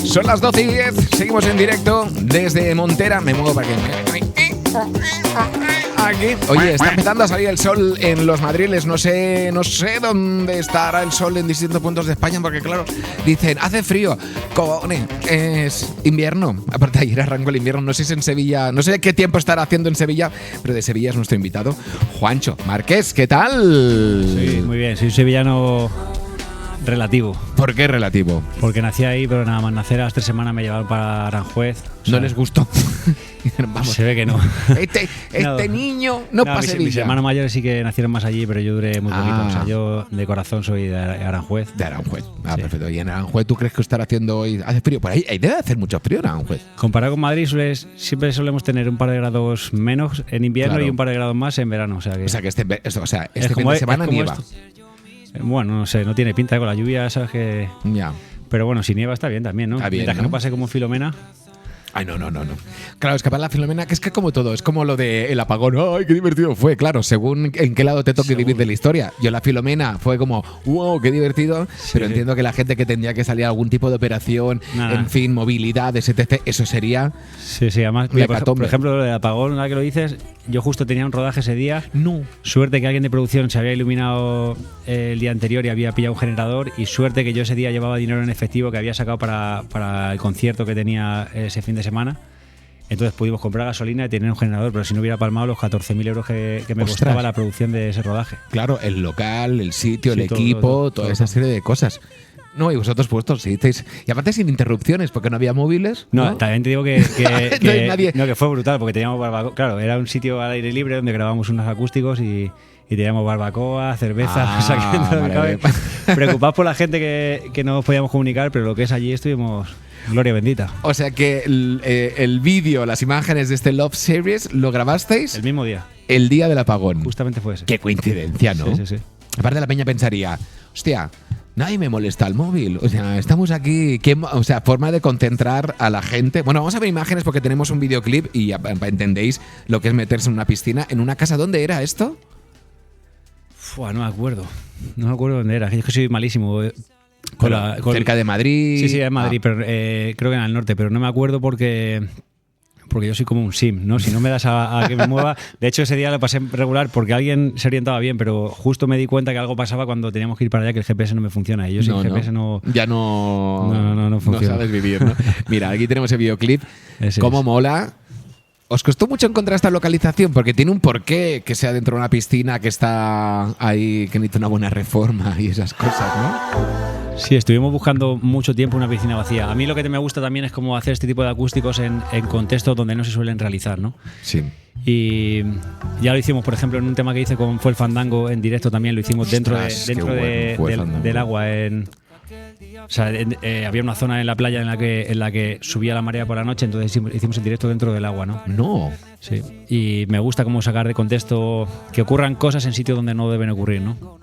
Son las 12:10, seguimos en directo desde Montera. Me muevo para que aquí. Oye, está empezando a salir el sol en los Madriles. No sé dónde estará el sol en distintos puntos de España, porque claro, dicen, hace frío. Cojones, es invierno. Aparte, ayer arrancó el invierno. No sé si en Sevilla, no sé qué tiempo estará haciendo en Sevilla, pero de Sevilla es nuestro invitado, Juancho Márquez. ¿Qué tal? Sí, muy bien. Soy un sevillano relativo. ¿Por qué relativo? Porque nací ahí, pero nada más nacer a las 3 semanas me llevaron para Aranjuez. No les gustó. Vamos. Se ve que no. Este niño no pasa Mis hermanos mayores sí que nacieron más allí, pero yo duré muy poquito. O sea, yo de corazón soy de Aranjuez. De Aranjuez. Sí. Perfecto. ¿Y en Aranjuez tú crees que estará haciendo hoy? ¿Hace frío? Por ahí debe hacer mucho frío en Aranjuez. Comparado con Madrid, siempre solemos tener un par de grados menos en invierno, claro, y un par de grados más en verano. O sea que este fin de semana nieva. Esto. Bueno, no sé, no tiene pinta con la lluvia, sabes que... Ya. Pero bueno, si nieva está bien también, ¿no? Está bien, mientras que no pase como Filomena. Ay, no. Claro, es que para la Filomena, que es que como todo, es como lo del apagón. ¡Ay, qué divertido fue! Claro, según en qué lado te toque vivir de la historia. Yo la Filomena fue como, ¡wow, qué divertido! Sí, pero entiendo que la gente que tendría que salir a algún tipo de operación, en fin, movilidad, etc., eso sería... Sí, además, mira, por ejemplo, lo del apagón, ahora que lo dices, yo justo tenía un rodaje ese día. No. Suerte que alguien de producción se había iluminado el día anterior y había pillado un generador, y suerte que yo ese día llevaba dinero en efectivo que había sacado para el concierto que tenía ese fin de semana. Entonces pudimos comprar gasolina y tener un generador, pero si no hubiera palmado los 14.000 euros que me costaba la producción de ese rodaje. Claro, el local, el sitio, el equipo, toda esa serie de cosas. No, y vosotros puestos, sí. Y aparte sin interrupciones, porque no había móviles. No, también te digo que no hay nadie. No, que fue brutal, porque teníamos barbacoa. Claro, era un sitio al aire libre donde grabamos unos acústicos y teníamos barbacoa, cerveza, preocupados por la gente que no podíamos comunicar, pero lo que es allí estuvimos... Gloria bendita. O sea que el vídeo, las imágenes de este Love Series, ¿lo grabasteis? El mismo día. El día del apagón. Justamente fue ese. Qué coincidencia, ¿no? Sí. Aparte la peña pensaría, hostia, nadie me molesta el móvil. O sea, estamos aquí. Forma de concentrar a la gente. Bueno, vamos a ver imágenes porque tenemos un videoclip y ya entendéis lo que es meterse en una piscina. ¿En una casa? ¿Dónde era esto? No me acuerdo. No me acuerdo dónde era. Es que soy malísimo. Cerca de Madrid. Sí, en Madrid, pero creo que en el norte, pero no me acuerdo porque yo soy como un sim, ¿no? Si no me das a que me mueva. De hecho, ese día lo pasé regular porque alguien se orientaba bien, pero justo me di cuenta que algo pasaba cuando teníamos que ir para allá, que el GPS no me funciona. Y yo sin GPS no... Ya no funciona. No sabes vivir, ¿no? Mira, aquí tenemos el videoclip. Cómo mola. ¿Os costó mucho encontrar esta localización? Porque tiene un porqué que sea dentro de una piscina que está ahí, que necesita una buena reforma y esas cosas, ¿no? Sí, estuvimos buscando mucho tiempo una piscina vacía. A mí lo que me gusta también es como hacer este tipo de acústicos en contextos donde no se suelen realizar, ¿no? Sí. Y ya lo hicimos, por ejemplo, en un tema que hice con Fue el Fandango en directo también, lo hicimos dentro del agua. O sea, había una zona en la playa en la que subía la marea por la noche, entonces hicimos el directo dentro del agua, ¿no? No. Sí. Y me gusta como sacar de contexto que ocurran cosas en sitios donde no deben ocurrir, ¿no?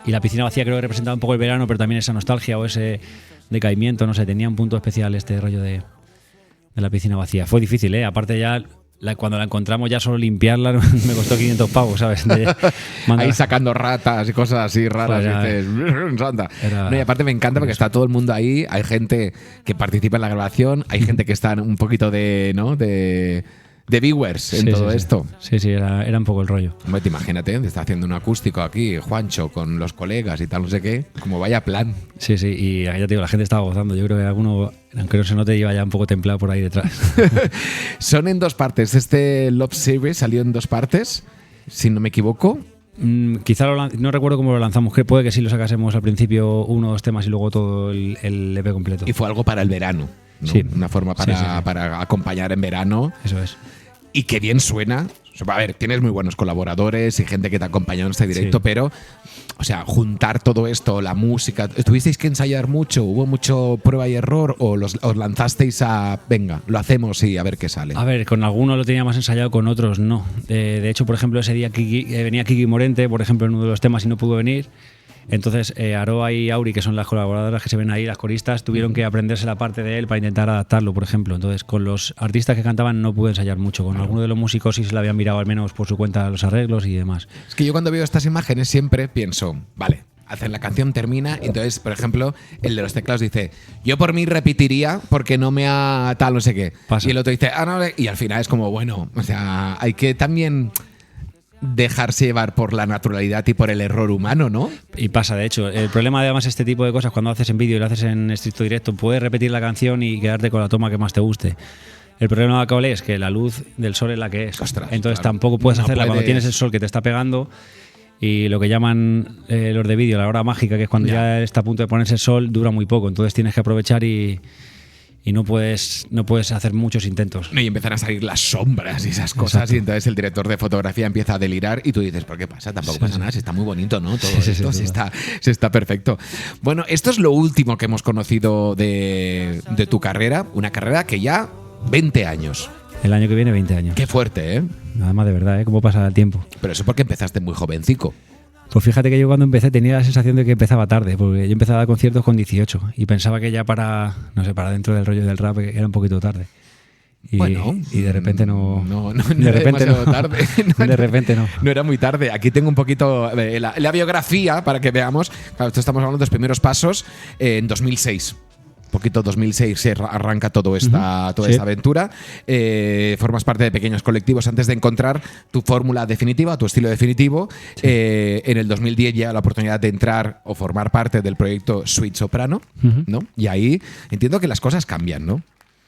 Y la piscina vacía creo que representaba un poco el verano, pero también esa nostalgia o ese decaimiento, no sé, tenía un punto especial este rollo de la piscina vacía. Fue difícil, ¿eh? Aparte ya... Cuando la encontramos ya solo limpiarla me costó 500 pavos, ¿sabes? Ahí sacando ratas y cosas así raras. Pues y aparte me encanta porque está todo el mundo ahí. Hay gente que participa en la grabación, hay gente que está un poquito de viewers en todo esto. Sí, era un poco el rollo. Hombre, te imagínate, está haciendo un acústico aquí, Juancho, con los colegas y tal, no sé qué, como vaya plan. Sí, y ya te digo, la gente estaba gozando. Yo creo que alguno, aunque no se note, iba ya un poco templado por ahí detrás. Son en 2 partes. Este Love Series salió en 2 partes, si no me equivoco. Quizá no recuerdo cómo lo lanzamos, que puede que sí lo sacásemos al principio 1 o 2 temas y luego todo el EP completo. Y fue algo para el verano, ¿no? Sí. Una forma para acompañar en verano. Eso es. Y qué bien suena. A ver, tienes muy buenos colaboradores y gente que te ha acompañado en este directo, pero, o sea, juntar todo esto, la música, ¿tuvisteis que ensayar mucho? ¿Hubo mucho prueba y error? ¿O os lanzasteis a, venga, lo hacemos y a ver qué sale? A ver, con algunos lo tenía más ensayado, con otros no. De hecho, por ejemplo, ese día venía Kiki Morente, por ejemplo, en uno de los temas y no pudo venir. Entonces, Aroa y Auri, que son las colaboradoras que se ven ahí, las coristas, tuvieron que aprenderse la parte de él para intentar adaptarlo, por ejemplo. Entonces, con los artistas que cantaban no pude ensayar mucho. Con alguno de los músicos sí se le habían mirado al menos por su cuenta los arreglos y demás. Es que yo cuando veo estas imágenes siempre pienso, vale, hacen la canción, termina, y entonces, por ejemplo, el de los teclados dice, yo por mí repetiría porque no me ha tal, no sé qué. Pasa. Y el otro dice, no, y al final es como, bueno, o sea, hay que también dejarse llevar por la naturalidad y por el error humano, ¿no? Y pasa, de hecho. El problema de además este tipo de cosas, cuando haces en vídeo y lo haces en estricto directo, puedes repetir la canción y quedarte con la toma que más te guste. El problema de Cable es que la luz del sol es la que es. Ostras, entonces claro. tampoco puedes No hacerla cuando puedes. tienes el sol que te está pegando y lo que llaman los de vídeo la hora mágica, que es cuando ya está a punto de ponerse el sol, dura muy poco. Entonces tienes que aprovechar y no puedes hacer muchos intentos. Y empiezan a salir las sombras y esas cosas. Exacto. Y entonces el director de fotografía empieza a delirar y tú dices, ¿por qué pasa? Tampoco pasa nada, si está muy bonito, ¿no? Todo esto, si está perfecto. Bueno, esto es lo último que hemos conocido de tu carrera. Una carrera que ya 20 años. El año que viene 20 años. Qué fuerte, ¿eh? Nada más de verdad, ¿eh? ¿Cómo pasa el tiempo? Pero eso porque empezaste muy jovencico. Pues fíjate que yo cuando empecé tenía la sensación de que empezaba tarde, porque yo empezaba a dar conciertos con 18 y pensaba que ya para dentro del rollo del rap era un poquito tarde. Y, Bueno, y de repente no. No de era repente demasiado no. tarde. De repente no. No era muy tarde. Aquí tengo un poquito la biografía para que veamos. Claro, esto estamos hablando de los primeros pasos en 2006. Poquito 2006 se arranca toda esta aventura. Formas parte de pequeños colectivos antes de encontrar tu fórmula definitiva, tu estilo definitivo. En el 2010 ya la oportunidad de entrar o formar parte del proyecto Sweet Soprano, ¿no? Y ahí entiendo que las cosas cambian, ¿no?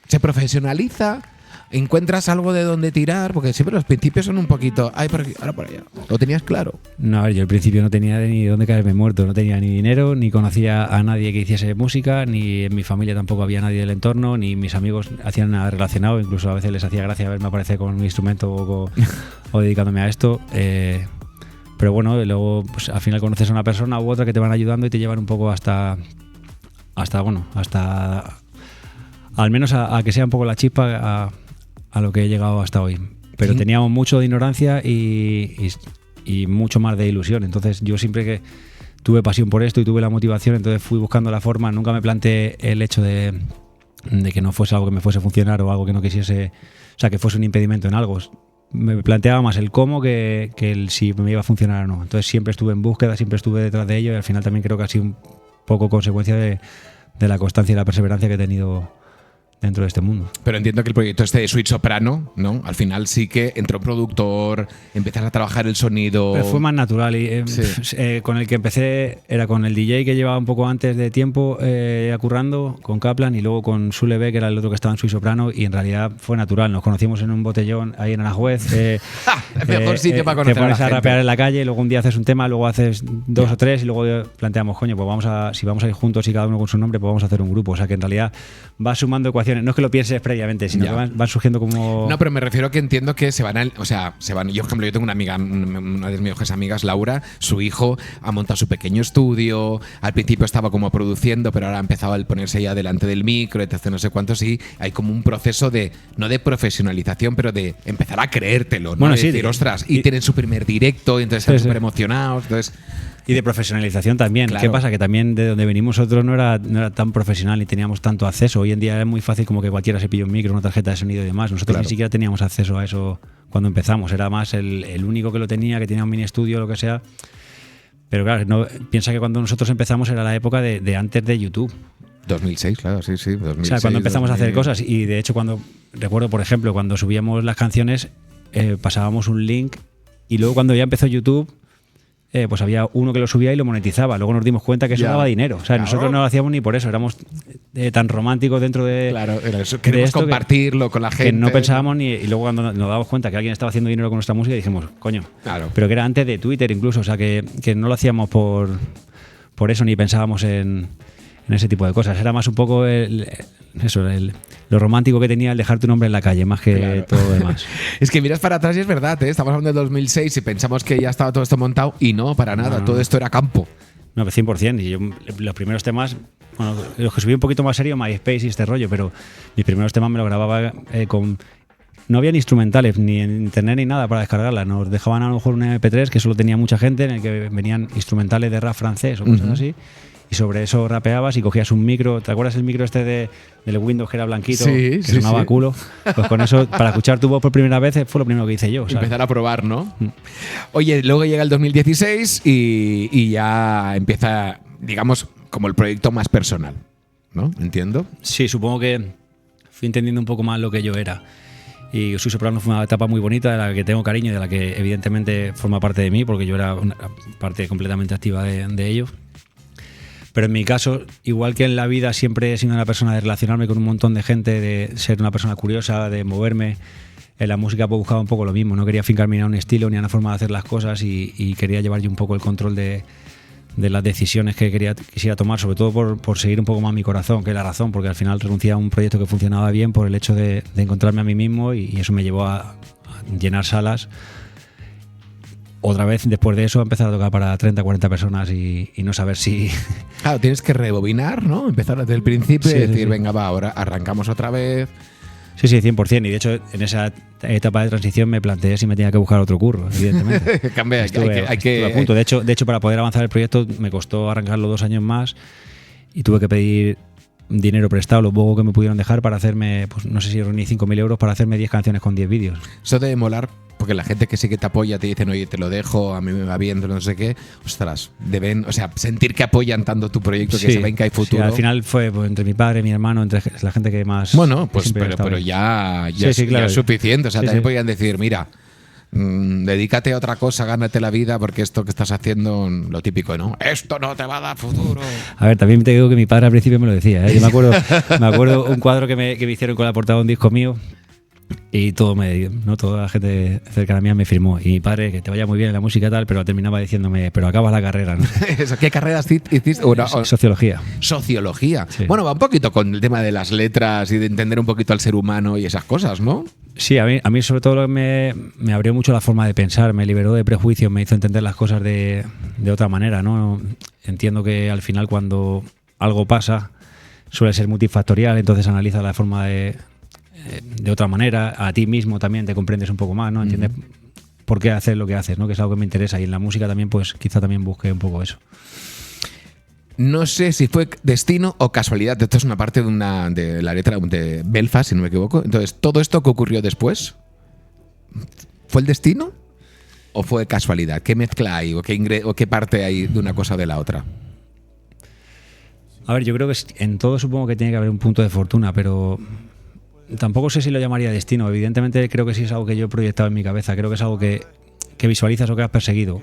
Se profesionaliza, encuentras algo de donde tirar, porque siempre los principios son un poquito, ay, por aquí, ahora por allá. ¿Lo tenías claro? No, a ver, yo al principio no tenía ni dónde caerme muerto, no tenía ni dinero, ni conocía a nadie que hiciese música, ni en mi familia tampoco había nadie del entorno, ni mis amigos hacían nada relacionado, incluso a veces les hacía gracia verme aparecer con un instrumento o dedicándome a esto. Pero bueno, luego pues, al final conoces a una persona u otra que te van ayudando y te llevan un poco hasta al menos a que sea un poco la chispa a lo que he llegado hasta hoy. Pero teníamos mucho de ignorancia y mucho más de ilusión. Entonces yo siempre que tuve pasión por esto y tuve la motivación, entonces fui buscando la forma. Nunca me planteé el hecho de que no fuese algo que me fuese a funcionar o algo que no quisiese, o sea, que fuese un impedimento en algo. Me planteaba más el cómo que el si me iba a funcionar o no. Entonces siempre estuve en búsqueda, siempre estuve detrás de ello y al final también creo que ha sido un poco consecuencia de la constancia y la perseverancia que he tenido dentro de este mundo. Pero entiendo que el proyecto este de Sweet Soprano, ¿no? Al final sí que entró un productor, empezar a trabajar el sonido. Pero fue más natural y con el que empecé era con el DJ que llevaba un poco antes de tiempo currando, con Kaplan, y luego con Sulebe, que era el otro que estaba en Sweet Soprano, y en realidad fue natural. Nos conocimos en un botellón ahí en Aranjuez. El mejor sitio para conocer te pones a la a gente. rapear en la calle, luego un día haces un tema, luego haces dos o tres y luego planteamos, coño, pues si vamos a ir juntos y cada uno con su nombre, pues vamos a hacer un grupo. O sea que en realidad vas sumando ecuaciones. No es que lo pienses previamente, sino que van surgiendo como... No, pero me refiero a que entiendo que se van yo, por ejemplo, yo tengo una amiga, una de mis mejores amigas, Laura, su hijo ha montado su pequeño estudio, al principio estaba como produciendo, pero ahora ha empezado a ponerse ya delante del micro, etc, no sé cuántos, y hay como un proceso no de profesionalización, pero de empezar a creértelo, ¿no? Bueno, de decir, ostras, y tienen su primer directo, y entonces están súper emocionados, entonces... Y de profesionalización también. Claro. ¿Qué pasa? Que también de donde venimos nosotros no era tan profesional ni teníamos tanto acceso. Hoy en día es muy fácil como que cualquiera se pille un micro, una tarjeta de sonido y demás. Nosotros ni siquiera teníamos acceso a eso cuando empezamos. Era más el único que lo tenía, que tenía un mini estudio o lo que sea. Pero claro, piensa que cuando nosotros empezamos era la época de antes de YouTube. 2006, claro, sí, 2006, o sea, cuando empezamos a hacer cosas. Y de hecho, recuerdo, por ejemplo, cuando subíamos las canciones, pasábamos un link y luego cuando ya empezó YouTube, pues había uno que lo subía y lo monetizaba. Luego nos dimos cuenta que eso daba dinero. O sea, nosotros no lo hacíamos ni por eso. Éramos tan románticos dentro de... Claro, queremos compartirlo con la gente. Que no pensábamos y luego cuando nos dábamos cuenta que alguien estaba haciendo dinero con nuestra música, dijimos, coño. Claro. Pero que era antes de Twitter incluso. O sea, que no lo hacíamos por eso ni pensábamos en ese tipo de cosas. Era más un poco lo romántico que tenía el dejar tu nombre en la calle, más que todo lo demás. Es que miras para atrás y es verdad, ¿eh? Estamos hablando del 2006 y pensamos que ya estaba todo esto montado y no, para nada, todo esto era campo. No, 100%. Y yo, los primeros temas, bueno, los que subí un poquito más serio, MySpace y este rollo, pero mis primeros temas me los grababa con no había ni instrumentales, ni en internet ni nada para descargarlas. Nos dejaban a lo mejor un MP3 que solo tenía mucha gente, en el que venían instrumentales de rap francés o cosas así. Y sobre eso rapeabas y cogías un micro. ¿Te acuerdas el micro del Windows que era blanquito? Sí, que sonaba a culo. Pues con eso, para escuchar tu voz por primera vez, fue lo primero que hice yo. ¿sabes? Empezar a probar, ¿no? Oye, luego llega el 2016 y ya empieza, digamos, como el proyecto más personal, ¿no? Entiendo. Sí, supongo que fui entendiendo un poco más lo que yo era. Y Soy Soprano fue una etapa muy bonita, de la que tengo cariño y de la que evidentemente forma parte de mí, porque yo era una parte completamente activa de ello. Pero en mi caso, igual que en la vida siempre he sido una persona de relacionarme con un montón de gente, de ser una persona curiosa, de moverme, en la música pues buscaba un poco lo mismo. No quería fincarme ni a un estilo ni a una forma de hacer las cosas y quería llevar yo un poco el control de las decisiones que quisiera tomar, sobre todo por seguir un poco más mi corazón, que es la razón, porque al final renuncié a un proyecto que funcionaba bien por el hecho de encontrarme a mí mismo y eso me llevó a llenar salas. Otra vez, después de eso, empezar a tocar para 30, 40 personas y no saber si... Claro, tienes que rebobinar, ¿no? Empezar desde el principio y decir, venga, va, ahora arrancamos otra vez. Sí, 100%. Y de hecho, en esa etapa de transición me planteé si me tenía que buscar otro curro, evidentemente. Cambia, estuve a punto. De hecho, para poder avanzar el proyecto me costó arrancarlo 2 años más y tuve que pedir dinero prestado, lo poco que me pudieron dejar para hacerme, pues no sé si reuní 5.000 euros para hacerme 10 canciones con 10 vídeos. Eso debe molar, porque la gente que sí que te apoya te dicen, oye, te lo dejo, a mí me va bien, no sé qué. Ostras, deben, o sea, sentir que apoyan tanto tu proyecto, que se ven que hay futuro. Sí, al final fue pues, entre mi padre, mi hermano, entre la gente que más... Bueno, pues pero ya es suficiente. O sea, también podían decir, mira, dedícate a otra cosa, gánate la vida, porque esto que estás haciendo, lo típico, ¿no? Esto no te va a dar futuro. A ver, también te digo que mi padre al principio me lo decía, ¿eh? Yo me acuerdo un cuadro que me hicieron con la portada de un disco mío y toda la gente cercana a mí me firmó. Y mi padre, que te vaya muy bien en la música y tal, pero terminaba diciéndome, pero acabas la carrera, ¿no? ¿Qué carrera hiciste? Sociología. Sociología. Sí. Bueno, va un poquito con el tema de las letras y de entender un poquito al ser humano y esas cosas, ¿no? Sí, a mí sobre todo me abrió mucho la forma de pensar, me liberó de prejuicios, me hizo entender las cosas de otra manera, ¿no? Entiendo que al final cuando algo pasa suele ser multifactorial, entonces analiza la forma de otra manera, a ti mismo también te comprendes un poco más, ¿no? Entiendes por qué haces lo que haces, ¿no? Que es algo que me interesa y en la música también, pues quizá también busque un poco eso. No sé si fue destino o casualidad. Esto es una parte de la letra de Belfast, si no me equivoco. Entonces, ¿todo esto que ocurrió después fue el destino o fue casualidad? ¿Qué mezcla hay o qué parte hay de una cosa o de la otra? A ver, yo creo que en todo supongo que tiene que haber un punto de fortuna, pero tampoco sé si lo llamaría destino. Evidentemente creo que sí es algo que yo he proyectado en mi cabeza. Creo que es algo que visualizas o que has perseguido.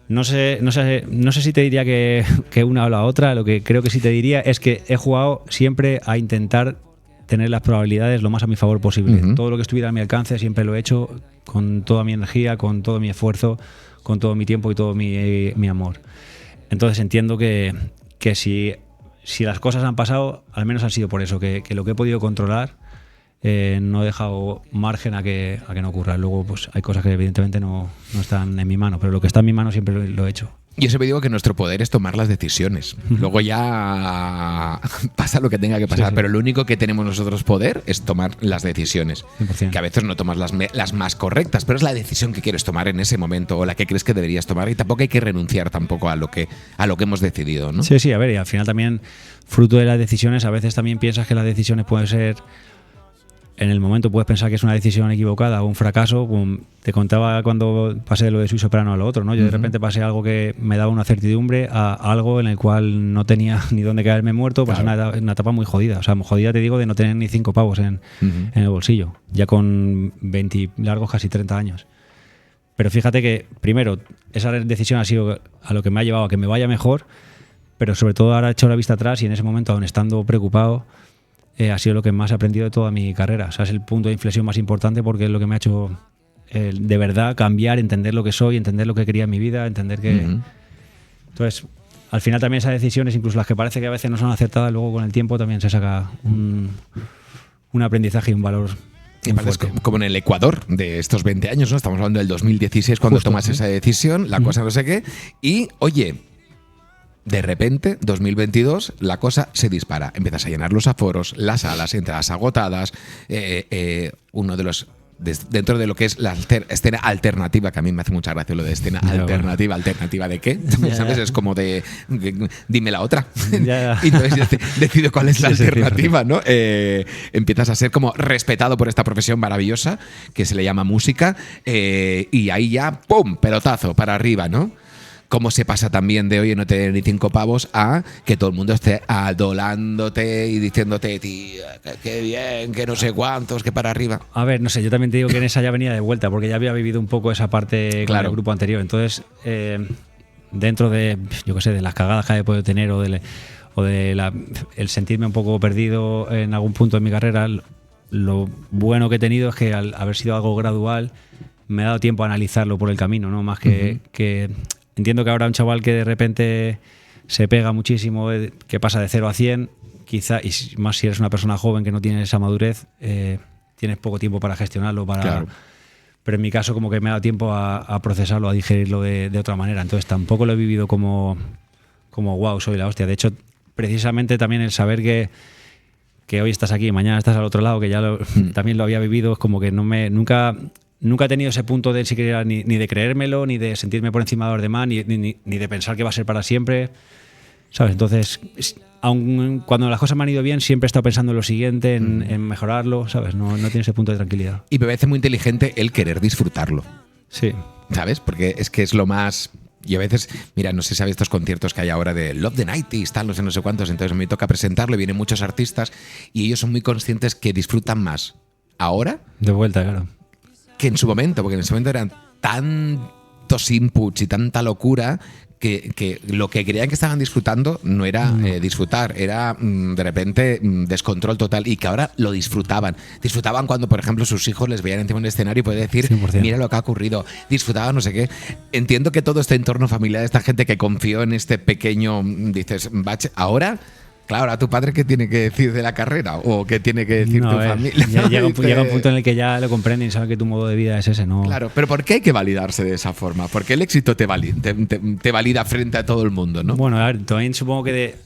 No sé si te diría que una o la otra. Lo que creo que sí te diría es que he jugado siempre a intentar tener las probabilidades lo más a mi favor posible. Todo lo que estuviera a mi alcance siempre lo he hecho con toda mi energía, con todo mi esfuerzo, con todo mi tiempo y todo mi amor. Entonces entiendo que si las cosas han pasado, al menos han sido por eso, que lo que he podido controlar no he dejado margen a que no ocurra. Luego pues hay cosas que evidentemente no están en mi mano, pero lo que está en mi mano siempre lo he hecho. Yo siempre digo que nuestro poder es tomar las decisiones. Luego ya pasa lo que tenga que pasar, sí. Pero lo único que tenemos nosotros poder es tomar las decisiones. 100%. Que a veces no tomas las más correctas, pero es la decisión que quieres tomar en ese momento o la que crees que deberías tomar, y tampoco hay que renunciar tampoco a lo que hemos decidido, ¿no? Sí, a ver, y al final también, fruto de las decisiones, a veces también piensas que las decisiones pueden ser... En el momento puedes pensar que es una decisión equivocada o un fracaso. Te contaba cuando pasé de lo de Soy Soprano a lo otro, ¿no? Yo de repente pasé algo que me daba una certidumbre a algo en el cual no tenía ni dónde caerme muerto. Pues claro. Una etapa muy jodida. O sea, jodida te digo de no tener ni 5 pavos en el bolsillo. Ya con 20 largos, casi 30 años. Pero fíjate que, primero, esa decisión ha sido a lo que me ha llevado a que me vaya mejor, pero sobre todo ahora he echado la vista atrás y en ese momento, aún estando preocupado, ha sido lo que más he aprendido de toda mi carrera. O sea, es el punto de inflexión más importante porque es lo que me ha hecho de verdad cambiar, entender lo que soy, entender lo que quería en mi vida, entender que... Entonces, al final también esas decisiones, incluso las que parece que a veces no son acertadas, luego con el tiempo también se saca un aprendizaje y un valor. Y es como en el Ecuador de estos 20 años, ¿no? Estamos hablando del 2016 cuando tomas esa decisión, la cosa no sé qué. Y, oye, De repente, 2022, la cosa se dispara. Empiezas a llenar los aforos, las salas, entradas agotadas. Uno de los... dentro de lo que es la escena alternativa, que a mí me hace mucha gracia lo de escena alternativa. Bueno. ¿Alternativa de qué? ¿Sabes? Es como de dime la otra. Y entonces yo decido cuál es la alternativa, ¿no? Empiezas a ser como respetado por esta profesión maravillosa que se le llama música, y ahí ya, ¡pum!, pelotazo para arriba, ¿no? Cómo se pasa también de oye, no tener ni 5 pavos a que todo el mundo esté adolándote y diciéndote, tío, qué bien, que no sé cuántos, que para arriba. A ver, no sé, yo también te digo que en esa ya venía de vuelta, porque ya había vivido un poco esa parte con el grupo anterior. Entonces, dentro de, yo qué sé, de las cagadas que he podido tener o el sentirme un poco perdido en algún punto de mi carrera, lo bueno que he tenido es que al haber sido algo gradual, me ha dado tiempo a analizarlo por el camino, ¿no? Más que entiendo que ahora un chaval que de repente se pega muchísimo, que pasa de 0 a 100, quizá, y más si eres una persona joven que no tiene esa madurez, tienes poco tiempo para gestionarlo. Claro. Pero en mi caso como que me ha dado tiempo a procesarlo, a digerirlo de otra manera. Entonces tampoco lo he vivido como wow, soy la hostia. De hecho, precisamente también el saber que hoy estás aquí y mañana estás al otro lado, que ya también lo había vivido, es como que nunca he tenido ese punto de siquiera ni de creérmelo, ni de sentirme por encima de los demás, ni de pensar que va a ser para siempre, ¿sabes? Entonces, aun cuando las cosas me han ido bien, siempre he estado pensando en lo siguiente, en mejorarlo, ¿sabes? No tiene ese punto de tranquilidad. Y me parece muy inteligente el querer disfrutarlo. Sí. ¿Sabes? Porque es que es lo más... Y a veces, mira, no sé si sabes estos conciertos que hay ahora de Love the 90s, tal, no sé cuántos, entonces me toca presentarlo y vienen muchos artistas y ellos son muy conscientes que disfrutan más ahora. De vuelta, claro. Que en su momento, porque en ese momento eran tantos inputs y tanta locura que lo que creían que estaban disfrutando no era disfrutar, era de repente descontrol total, y que ahora lo disfrutaban. Disfrutaban cuando, por ejemplo, sus hijos les veían encima de un escenario y poder decir, 100%. Mira lo que ha ocurrido. Disfrutaban no sé qué. Entiendo que todo este entorno familiar de esta gente que confió en este pequeño, dices, bache, ahora... Claro, ¿a tu padre qué tiene que decir de la carrera? ¿O qué tiene que decir tu familia? Llega un punto en el que ya lo comprenden y saben que tu modo de vida es ese, ¿no? Claro, pero ¿por qué hay que validarse de esa forma? Porque el éxito te valida frente a todo el mundo, ¿no? Bueno, a ver, también supongo que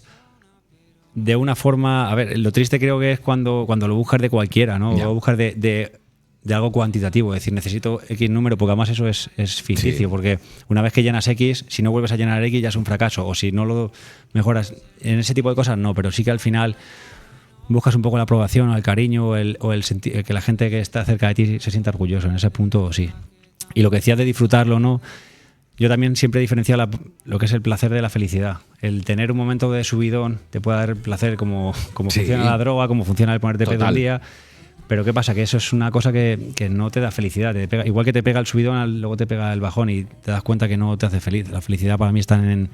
de una forma... A ver, lo triste creo que es cuando lo buscas de cualquiera, ¿no? O buscas de algo cuantitativo, es decir, necesito X número, porque además eso es ficticio, sí. Porque una vez que llenas X, si no vuelves a llenar X ya es un fracaso, o si no lo mejoras en ese tipo de cosas, no, pero sí que al final buscas un poco la aprobación o el cariño o el que la gente que está cerca de ti se sienta orgulloso, en ese punto sí. Y lo que decías de disfrutarlo, ¿no? Yo también siempre he diferenciado lo que es el placer de la felicidad. El tener un momento de subidón te puede dar placer como sí. Funciona la droga, como funciona el ponerte pedo un día. Pero ¿qué pasa? Que eso es una cosa que no te da felicidad. Igual que te pega el subidón, luego te pega el bajón y te das cuenta que no te hace feliz. La felicidad para mí está en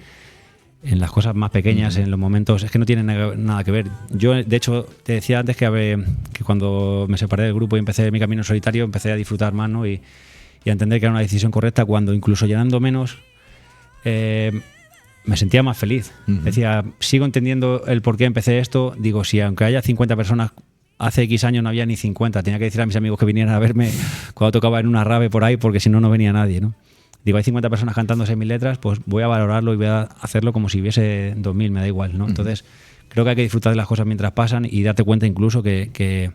las cosas más pequeñas, en los momentos... Es que no tienen nada que ver. Yo, de hecho, te decía antes que cuando me separé del grupo y empecé mi camino solitario, empecé a disfrutar más, ¿no? Y a entender que era una decisión correcta cuando, incluso llenando menos, me sentía más feliz. Decía, sigo entendiendo el por qué empecé esto. Digo, si aunque haya 50 personas... Hace X años no había ni 50. Tenía que decir a mis amigos que vinieran a verme cuando tocaba en una rave por ahí, porque si no, no venía nadie, ¿no? Digo, hay 50 personas cantando 6.000 letras, pues voy a valorarlo y voy a hacerlo como si hubiese 2.000, me da igual, ¿no? Entonces, creo que hay que disfrutar de las cosas mientras pasan y darte cuenta incluso que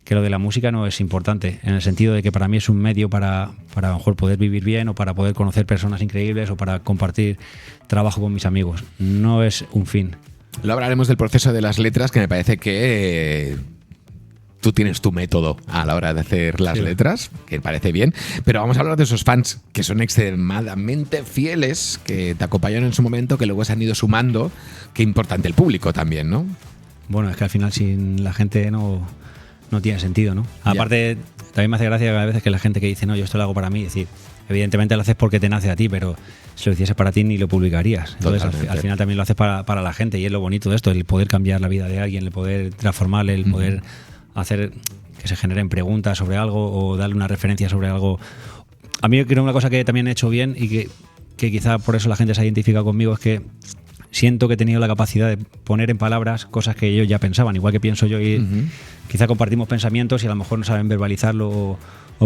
lo de la música no es importante, en el sentido de que para mí es un medio para a lo mejor poder vivir bien, o para poder conocer personas increíbles, o para compartir trabajo con mis amigos. No es un fin. Lo hablaremos del proceso de las letras, que me parece que... Tú tienes tu método a la hora de hacer las letras, que me parece bien, pero vamos a hablar de esos fans que son extremadamente fieles, que te acompañaron en su momento, que luego se han ido sumando. Qué importante el público también, ¿no? Bueno, es que al final sin la gente no tiene sentido, ¿no? Aparte, también me hace gracia a veces que la gente que dice, no, yo esto lo hago para mí, es decir, evidentemente lo haces porque te nace a ti, pero si lo hiciese para ti ni lo publicarías. Entonces al final también lo haces para la gente, y es lo bonito de esto, el poder cambiar la vida de alguien, el poder transformarle, el poder... hacer que se generen preguntas sobre algo o darle una referencia sobre algo. A mí creo una cosa que también he hecho bien y que quizá por eso la gente se ha identificado conmigo, es que siento que he tenido la capacidad de poner en palabras cosas que ellos ya pensaban, igual que pienso yo, y quizá compartimos pensamientos y a lo mejor no saben verbalizarlo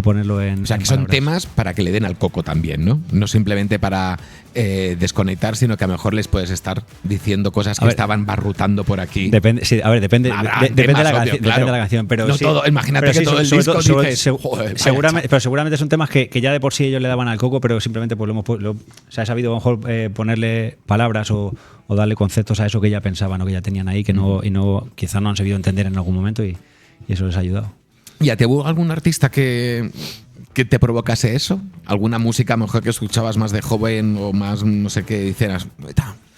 ponerlo en. O sea, que en son palabras. temas para que le den al coco también, ¿no? No simplemente para desconectar, sino que a lo mejor les puedes estar diciendo cosas que A ver, estaban barrutando por aquí. Depende, sí, a ver, depende, Habrá depende, de temas, la, obvio, depende claro. de la canción, pero No sí, todo, imagínate pero que sí, todo el sobre disco sobre- dices, joder, vaya seguramente, chapa. pero seguramente son temas que ya de por sí ellos le daban al coco, pero simplemente pues o sea, he sabido a lo mejor ponerle palabras o darle conceptos a eso que ya pensaban o que ya tenían ahí, que no, y no, quizás no han sabido entender en algún momento y eso les ha ayudado. ¿Ya te hubo algún artista que te provocase eso? ¿Alguna música mejor que escuchabas más de joven o más, no sé qué, dijeras,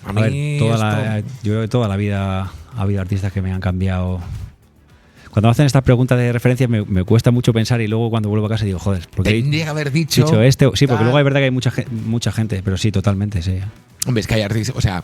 a mí A ver, esto-". yo creo que toda la vida ha habido artistas que me han cambiado. Cuando me hacen estas preguntas de referencia me cuesta mucho pensar y luego cuando vuelvo a casa digo, joder, porque Tendría que haber dicho este, sí, porque tal. luego hay verdad que hay mucha gente, pero sí, totalmente, sí. Hombre, es que hay artistas, o sea,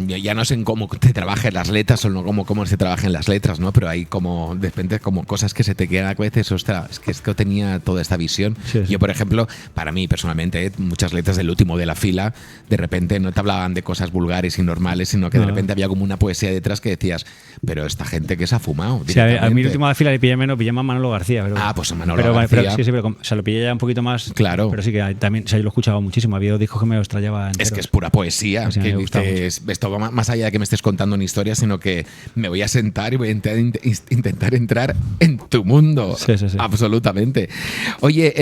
ya no sé en cómo te trabajen las letras o no cómo se trabajen las letras, ¿no? Pero hay como, de repente, como cosas que se te quedan a veces, ostras, es que esto tenía toda esta visión. Sí, sí. Yo, por ejemplo, para mí personalmente, muchas letras del último de la fila, de repente no te hablaban de cosas vulgares y normales, sino que de No. repente había como una poesía detrás que decías, pero esta gente que se ha fumado. Sí, a mí directamente. la última fila le pillé menos, pillé más Manolo García. Pero, Ah, pues a Manolo pero, García. Pero, sí, pero o sea, lo pillé ya un poquito más. Claro. Pero sí que también, o sea, yo lo he escuchado muchísimo. Había discos que me los trayaba enteros. Es que es pura poesía. Sí, me Que gusta dices, esto va más allá de que me estés contando una historia, sino que me voy a sentar y voy a intentar entrar en tu mundo. Sí, sí, sí. Absolutamente. Oye,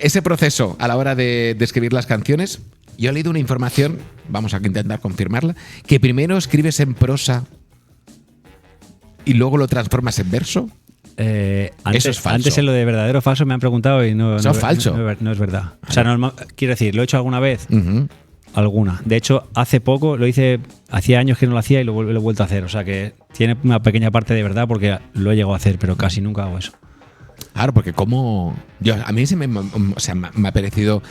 ese proceso a la hora de escribir las canciones, yo he leído una información, vamos a intentar confirmarla, que primero escribes en prosa y luego lo transformas en verso. Antes, Eso es falso. Antes en lo de verdadero o falso me han preguntado y no, Eso es falso. no es verdad. O sea, quiero decir, lo he hecho alguna vez. Ujú. Alguna. De hecho, hace poco lo hice, hacía años que no lo hacía y lo he vuelto a hacer. O sea que tiene una pequeña parte de verdad porque lo he llegado a hacer, pero casi nunca hago eso. Claro, porque como a mí se o sea, me ha parecido.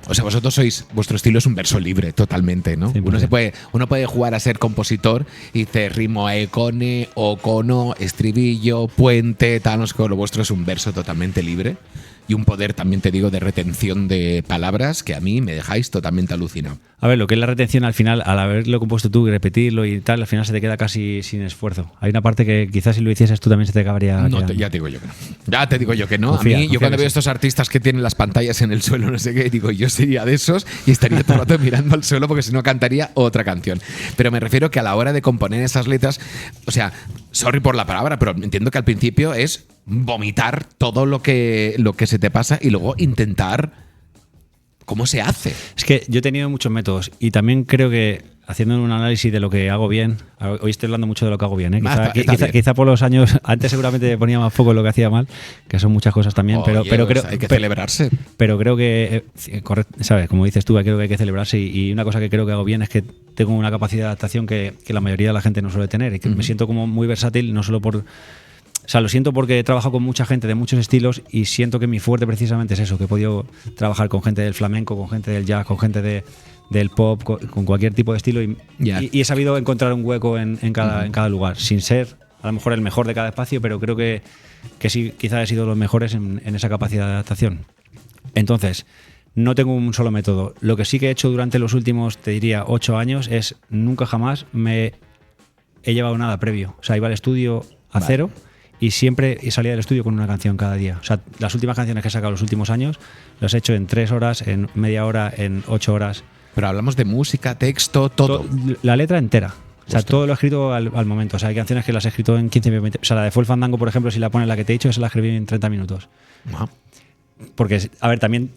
O sea, vuestro estilo es un verso libre, totalmente, ¿no? Sí, Uno puede jugar a ser compositor y dice rimo a econe, ocono, estribillo, puente, tal, no sé qué. Lo vuestro es un verso totalmente libre y un poder, también te digo, de retención de palabras que a mí me dejáis totalmente alucinado. A ver, lo que es la retención al final, al haberlo compuesto tú y repetirlo y tal, al final se te queda casi sin esfuerzo. Hay una parte que quizás si lo hicieses tú también se te acabaría No, quedando. ya te digo yo que no. Ya te digo yo que no. Confía, a mí, yo confía cuando que veo sí. estos artistas que tienen las pantallas en el suelo, no sé qué, digo, yo sería de esos y estaría todo el rato mirando al suelo porque si no cantaría otra canción. Pero me refiero que a la hora de componer esas letras, o sea, sorry por la palabra, pero entiendo que al principio es vomitar todo lo que se te pasa y luego intentar. ¿Cómo se hace? Es que yo he tenido muchos métodos y también creo que haciendo un análisis de lo que hago bien, hoy estoy hablando mucho de lo que hago bien, ¿eh? Está bien. Quizá por los años, antes seguramente ponía más foco en lo que hacía mal, que son muchas cosas también, Oye, pero creo, hay que celebrarse. pero creo que, ¿sabes? Como dices tú, creo que hay que celebrarse y una cosa que creo que hago bien es que tengo una capacidad de adaptación que la mayoría de la gente no suele tener y que me siento como muy versátil, no solo por... O sea, lo siento porque he trabajado con mucha gente de muchos estilos y siento que mi fuerte precisamente es eso, que he podido trabajar con gente del flamenco, con gente del jazz, con gente del pop, con cualquier tipo de estilo y he sabido encontrar un hueco en cada lugar, sin ser a lo mejor el mejor de cada espacio, pero creo que sí, quizás he sido los mejores en esa capacidad de adaptación. Entonces, no tengo un solo método. Lo que sí que he hecho durante los últimos, te diría, 8 años es nunca jamás me he llevado nada previo. O sea, iba al estudio a cero y siempre salía del estudio con una canción cada día. O sea, las últimas canciones que he sacado los últimos años las he hecho en 3 horas, en media hora, en 8 horas. Pero hablamos de música, texto, todo. La letra entera. O sea, todo lo he escrito al momento. O sea, hay canciones que las he escrito en 15 20. O sea, la de Fue el Fandango, por ejemplo, si la pones la que te he dicho, esa la escribí en 30 minutos. Ah. Porque, a ver, también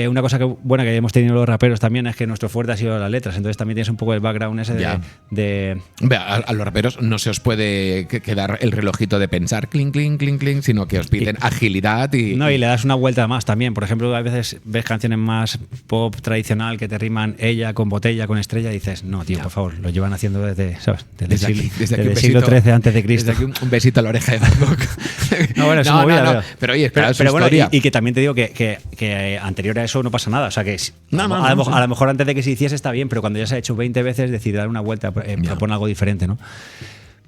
una cosa buena que hemos tenido los raperos también es que nuestro fuerte ha sido las letras. Entonces también tienes un poco el background ese de Ve, a los raperos no se os puede quedar el relojito de pensar clink, clink, clink, clink, sino que os piden agilidad y... No, y le das una vuelta más también. Por ejemplo, a veces ves canciones más pop tradicional que te riman ella con botella, con estrella y dices, no, tío, por favor, lo llevan haciendo desde, ¿sabes? Desde el siglo XIII antes de Cristo. Desde aquí un besito a la oreja de Van Gogh. No, bueno, es una movida, pero oye, claro, pero bueno, historia. y que también te digo que anterior a eso no pasa nada. O sea, que a lo mejor antes de que se hiciese está bien, pero cuando ya se ha hecho 20 veces, decir dar una vuelta, proponer algo diferente, ¿no?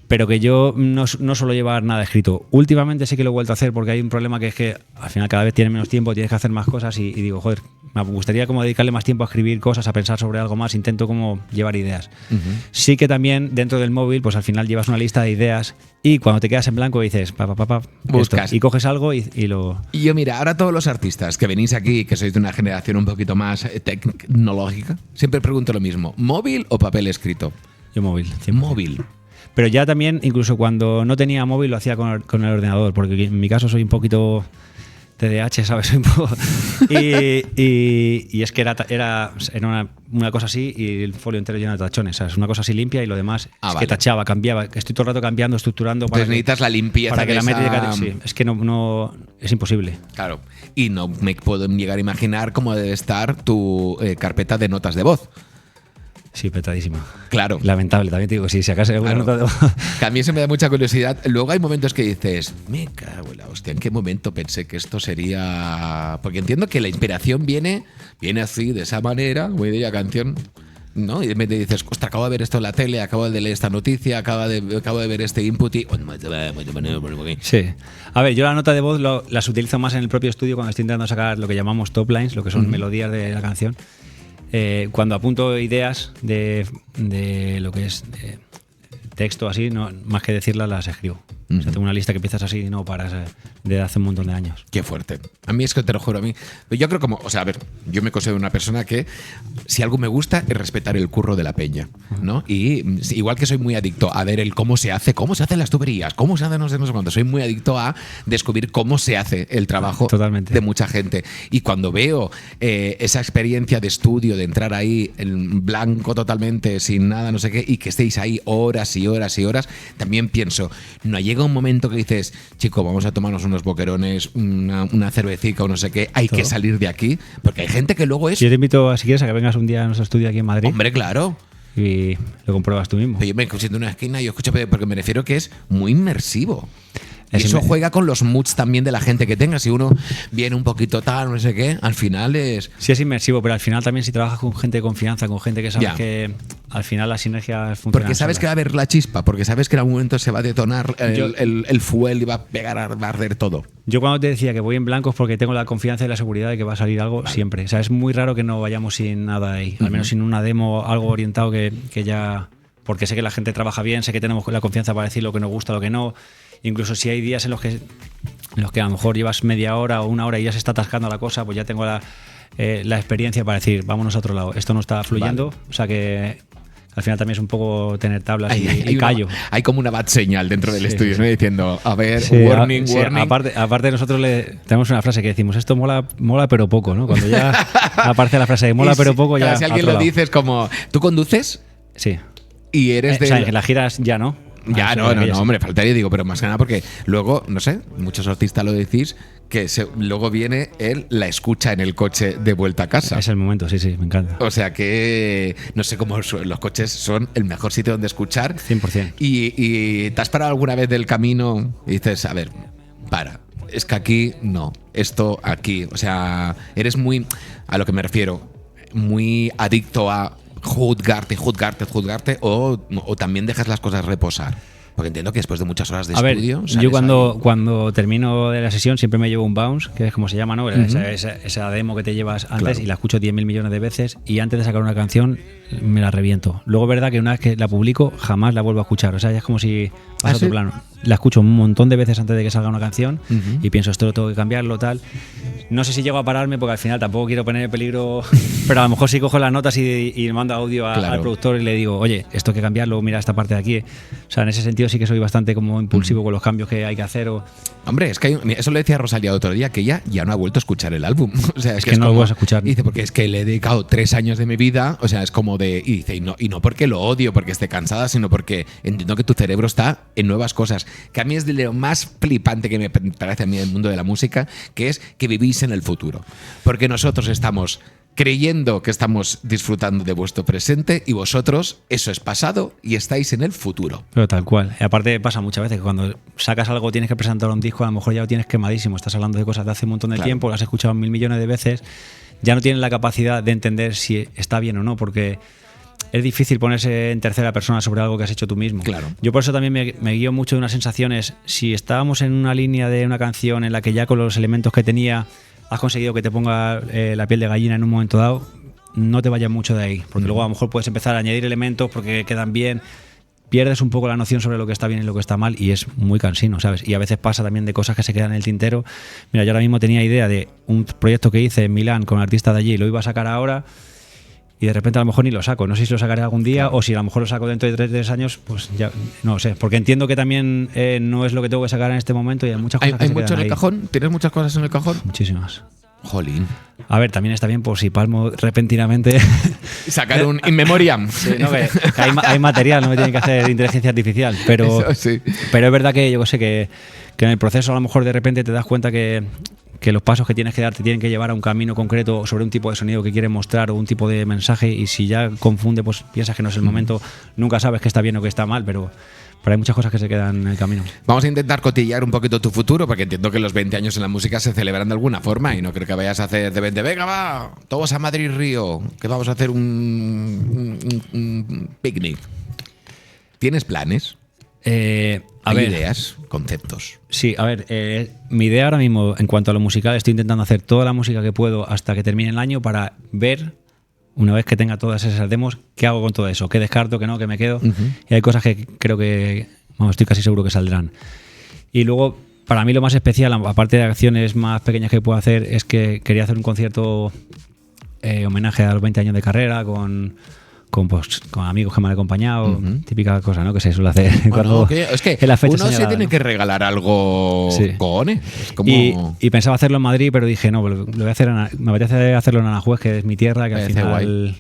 pero que yo no suelo llevar nada escrito. Últimamente sí que lo he vuelto a hacer porque hay un problema que es que al final cada vez tienes menos tiempo, tienes que hacer más cosas y digo, joder, me gustaría como dedicarle más tiempo a escribir cosas, a pensar sobre algo más, intento como llevar ideas. Sí que también dentro del móvil, pues al final llevas una lista de ideas y cuando te quedas en blanco dices, buscas. Esto, y coges algo y lo... Y yo, mira, ahora todos los artistas que venís aquí, que sois de una generación un poquito más tecnológica, siempre pregunto lo mismo, ¿móvil o papel escrito? Yo móvil. 100%. Móvil. Pero ya también, incluso cuando no tenía móvil, lo hacía con el ordenador, porque en mi caso soy un poquito TDAH, ¿sabes? Y es que era una cosa así y el folio entero lleno de tachones, ¿sabes? Una cosa así limpia y lo demás que tachaba, cambiaba. Estoy todo el rato cambiando, estructurando. Entonces necesitas la limpieza para que la métrica... esa... Sí, es que no es imposible. Claro. Y no me puedo llegar a imaginar cómo debe estar tu carpeta de notas de voz. Sí, petadísima. Claro. Lamentable, también te digo, si acaso hay alguna nota de voz. Que a mí eso me da mucha curiosidad. Luego hay momentos que dices, me cago en la hostia, ¿en qué momento pensé que esto sería...? Porque entiendo que la inspiración viene así, de esa manera, muy de la canción, ¿no? Y me dices, ostras, acabo de ver esto en la tele, acabo de leer esta noticia, acabo de ver este input y... Sí. A ver, yo la nota de voz las utilizo más en el propio estudio cuando estoy intentando sacar lo que llamamos top lines, lo que son melodías de la canción. Cuando apunto ideas de lo que es texto así, no, más que decirlas, las escribo. O sea, tengo una lista que empiezas así y no paras de hace un montón de años. Qué fuerte. A mí es que te lo juro, yo creo como, o sea, a ver, yo me considero una persona que si algo me gusta es respetar el curro de la peña, ¿no? Y igual que soy muy adicto a ver el cómo se hacen las tuberías, cómo se hace no sé cuánto, soy muy adicto a descubrir cómo se hace el trabajo de mucha gente. Y cuando veo esa experiencia de estudio, de entrar ahí en blanco totalmente, sin nada, no sé qué, y que estéis ahí horas y horas y horas, también pienso, no llega un momento que dices, chico, vamos a tomarnos unos boquerones, una cervecita o no sé qué, hay que salir de aquí, porque hay gente que luego es... Yo te invito, si quieres, a que vengas un día a nuestro estudio aquí en Madrid. Hombre, claro. Y lo compruebas tú mismo. Yo me siento en una esquina y yo escucho, porque me refiero que es muy inmersivo. Y eso juega con los moods también de la gente que tenga. Si uno viene un poquito tal, no sé qué, al final es... Sí, es inmersivo, pero al final también si trabajas con gente de confianza, con gente que sabes que al final la sinergia funciona. Porque sabes que va a haber la chispa, porque sabes que en algún momento se va a detonar el fuel y va a pegar, va a arder todo. Yo cuando te decía que voy en blanco es porque tengo la confianza y la seguridad de que va a salir algo siempre. O sea, es muy raro que no vayamos sin nada ahí. Al menos sin una demo, algo orientado que ya... Porque sé que la gente trabaja bien, sé que tenemos la confianza para decir lo que nos gusta, lo que no. Incluso si hay días en los que a lo mejor llevas media hora o una hora y ya se está atascando la cosa, pues ya tengo la experiencia para decir, vámonos a otro lado. Esto no está fluyendo, o sea que al final también es un poco tener tablas y callo. Hay como una bad señal dentro del estudio, ¿no? Diciendo, a ver, warning. Aparte nosotros tenemos una frase que decimos, esto mola pero poco, ¿no? Cuando ya aparece la frase de mola pero poco, ya... Si alguien lo dice es como, ¿tú conduces? Sí. Y eres de... O sea, en las giras ya no. Ya, no, hombre, faltaría, digo, pero más que nada porque luego, no sé, muchos artistas lo decís, que luego viene la escucha en el coche de vuelta a casa. Es el momento, sí, me encanta. O sea que, no sé cómo los coches son el mejor sitio donde escuchar. 100%. Y ¿te has parado alguna vez del camino y dices, a ver, es que aquí no, esto aquí, o sea, eres muy, a lo que me refiero, muy adicto a juzgarte o también dejas las cosas reposar? Porque entiendo que después de muchas horas de estudio... Yo cuando termino de la sesión siempre me llevo un bounce, que es como se llama, ¿no? Esa demo que te llevas antes, y la escucho 10.000 millones de veces, y antes de sacar una canción me la reviento. Luego es verdad que una vez que la publico jamás la vuelvo a escuchar, o sea, ya es como si pasa a otro plano. La escucho un montón de veces antes de que salga una canción y pienso, esto lo tengo que cambiarlo, tal. No sé si llego a pararme porque al final tampoco quiero poner en peligro, pero a lo mejor sí cojo las notas y mando audio al productor y le digo, oye, esto hay que cambiarlo, mira esta parte de aquí. O sea, en ese sentido sí que soy bastante como impulsivo con los cambios que hay que hacer. Hombre, es que eso le decía a Rosalía otro día, que ella ya no ha vuelto a escuchar el álbum. O sea, es que no lo vas a escuchar. Dice, porque es que le he dedicado 3 años de mi vida, o sea, es como de... Y dice, y no porque lo odio, porque esté cansada, sino porque entiendo que tu cerebro está en nuevas cosas. Que a mí es de lo más flipante que me parece a mí del mundo de la música, que es que vivís en el futuro. Porque nosotros estamos creyendo que estamos disfrutando de vuestro presente y vosotros, eso es pasado y estáis en el futuro. Pero tal cual. Y aparte pasa muchas veces que cuando sacas algo, tienes que presentar un disco, a lo mejor ya lo tienes quemadísimo, estás hablando de cosas de hace un montón de tiempo, lo has escuchado 1.000 millones de veces, ya no tienes la capacidad de entender si está bien o no, porque es difícil ponerse en tercera persona sobre algo que has hecho tú mismo. Claro. Yo por eso también me guío mucho de unas sensaciones. Si estábamos en una línea de una canción en la que ya con los elementos que tenía has conseguido que te ponga la piel de gallina en un momento dado, no te vayas mucho de ahí, porque luego a lo mejor puedes empezar a añadir elementos porque quedan bien, pierdes un poco la noción sobre lo que está bien y lo que está mal y es muy cansino, ¿sabes? Y a veces pasa también de cosas que se quedan en el tintero. Mira, yo ahora mismo tenía idea de un proyecto que hice en Milán con artistas de allí, lo iba a sacar ahora y de repente a lo mejor ni lo saco. No sé si lo sacaré algún día o si a lo mejor lo saco dentro de 3 años, pues ya no lo sé, porque entiendo que también no es lo que tengo que sacar en este momento y hay muchas cosas que ¿Hay se mucho quedan en el ahí. cajón? ¿Tienes muchas cosas en el cajón? Muchísimas. Jolín. A ver, también está bien por si palmo repentinamente. Sacar un in memoriam. Sí, no, que hay material, no me tienen que hacer inteligencia artificial. Pero, Eso sí. pero es verdad que yo sé que en el proceso a lo mejor de repente te das cuenta que los pasos que tienes que dar te tienen que llevar a un camino concreto sobre un tipo de sonido que quieres mostrar o un tipo de mensaje y si ya confunde, pues piensas que no es el momento. Nunca sabes que está bien o que está mal, pero hay muchas cosas que se quedan en el camino. Vamos a intentar cotillar un poquito tu futuro, porque entiendo que los 20 años en la música se celebran de alguna forma y no creo que vayas a hacer de 20, venga, va, todos a Madrid Río, que vamos a hacer un picnic. ¿Tienes planes? ¿Hay ideas? ¿Conceptos? Sí, a ver, mi idea ahora mismo en cuanto a lo musical, estoy intentando hacer toda la música que puedo hasta que termine el año para ver, una vez que tenga todas esas demos, qué hago con todo eso, qué descarto, qué no, qué me quedo. Y hay cosas que creo que, bueno, estoy casi seguro que saldrán. Y luego, para mí lo más especial, aparte de acciones más pequeñas que puedo hacer, es que quería hacer un concierto homenaje a los 20 años de carrera con amigos que me han acompañado, típica cosa, ¿no? Que se suele hacer es que en la fecha uno se señalada, tiene ¿no? que regalar algo, Sí. cojones. Es como... Y pensaba hacerlo en Madrid, pero dije, no, lo voy a hacer me apetece hacerlo en Aranjuez, que es mi tierra, que al Parece final...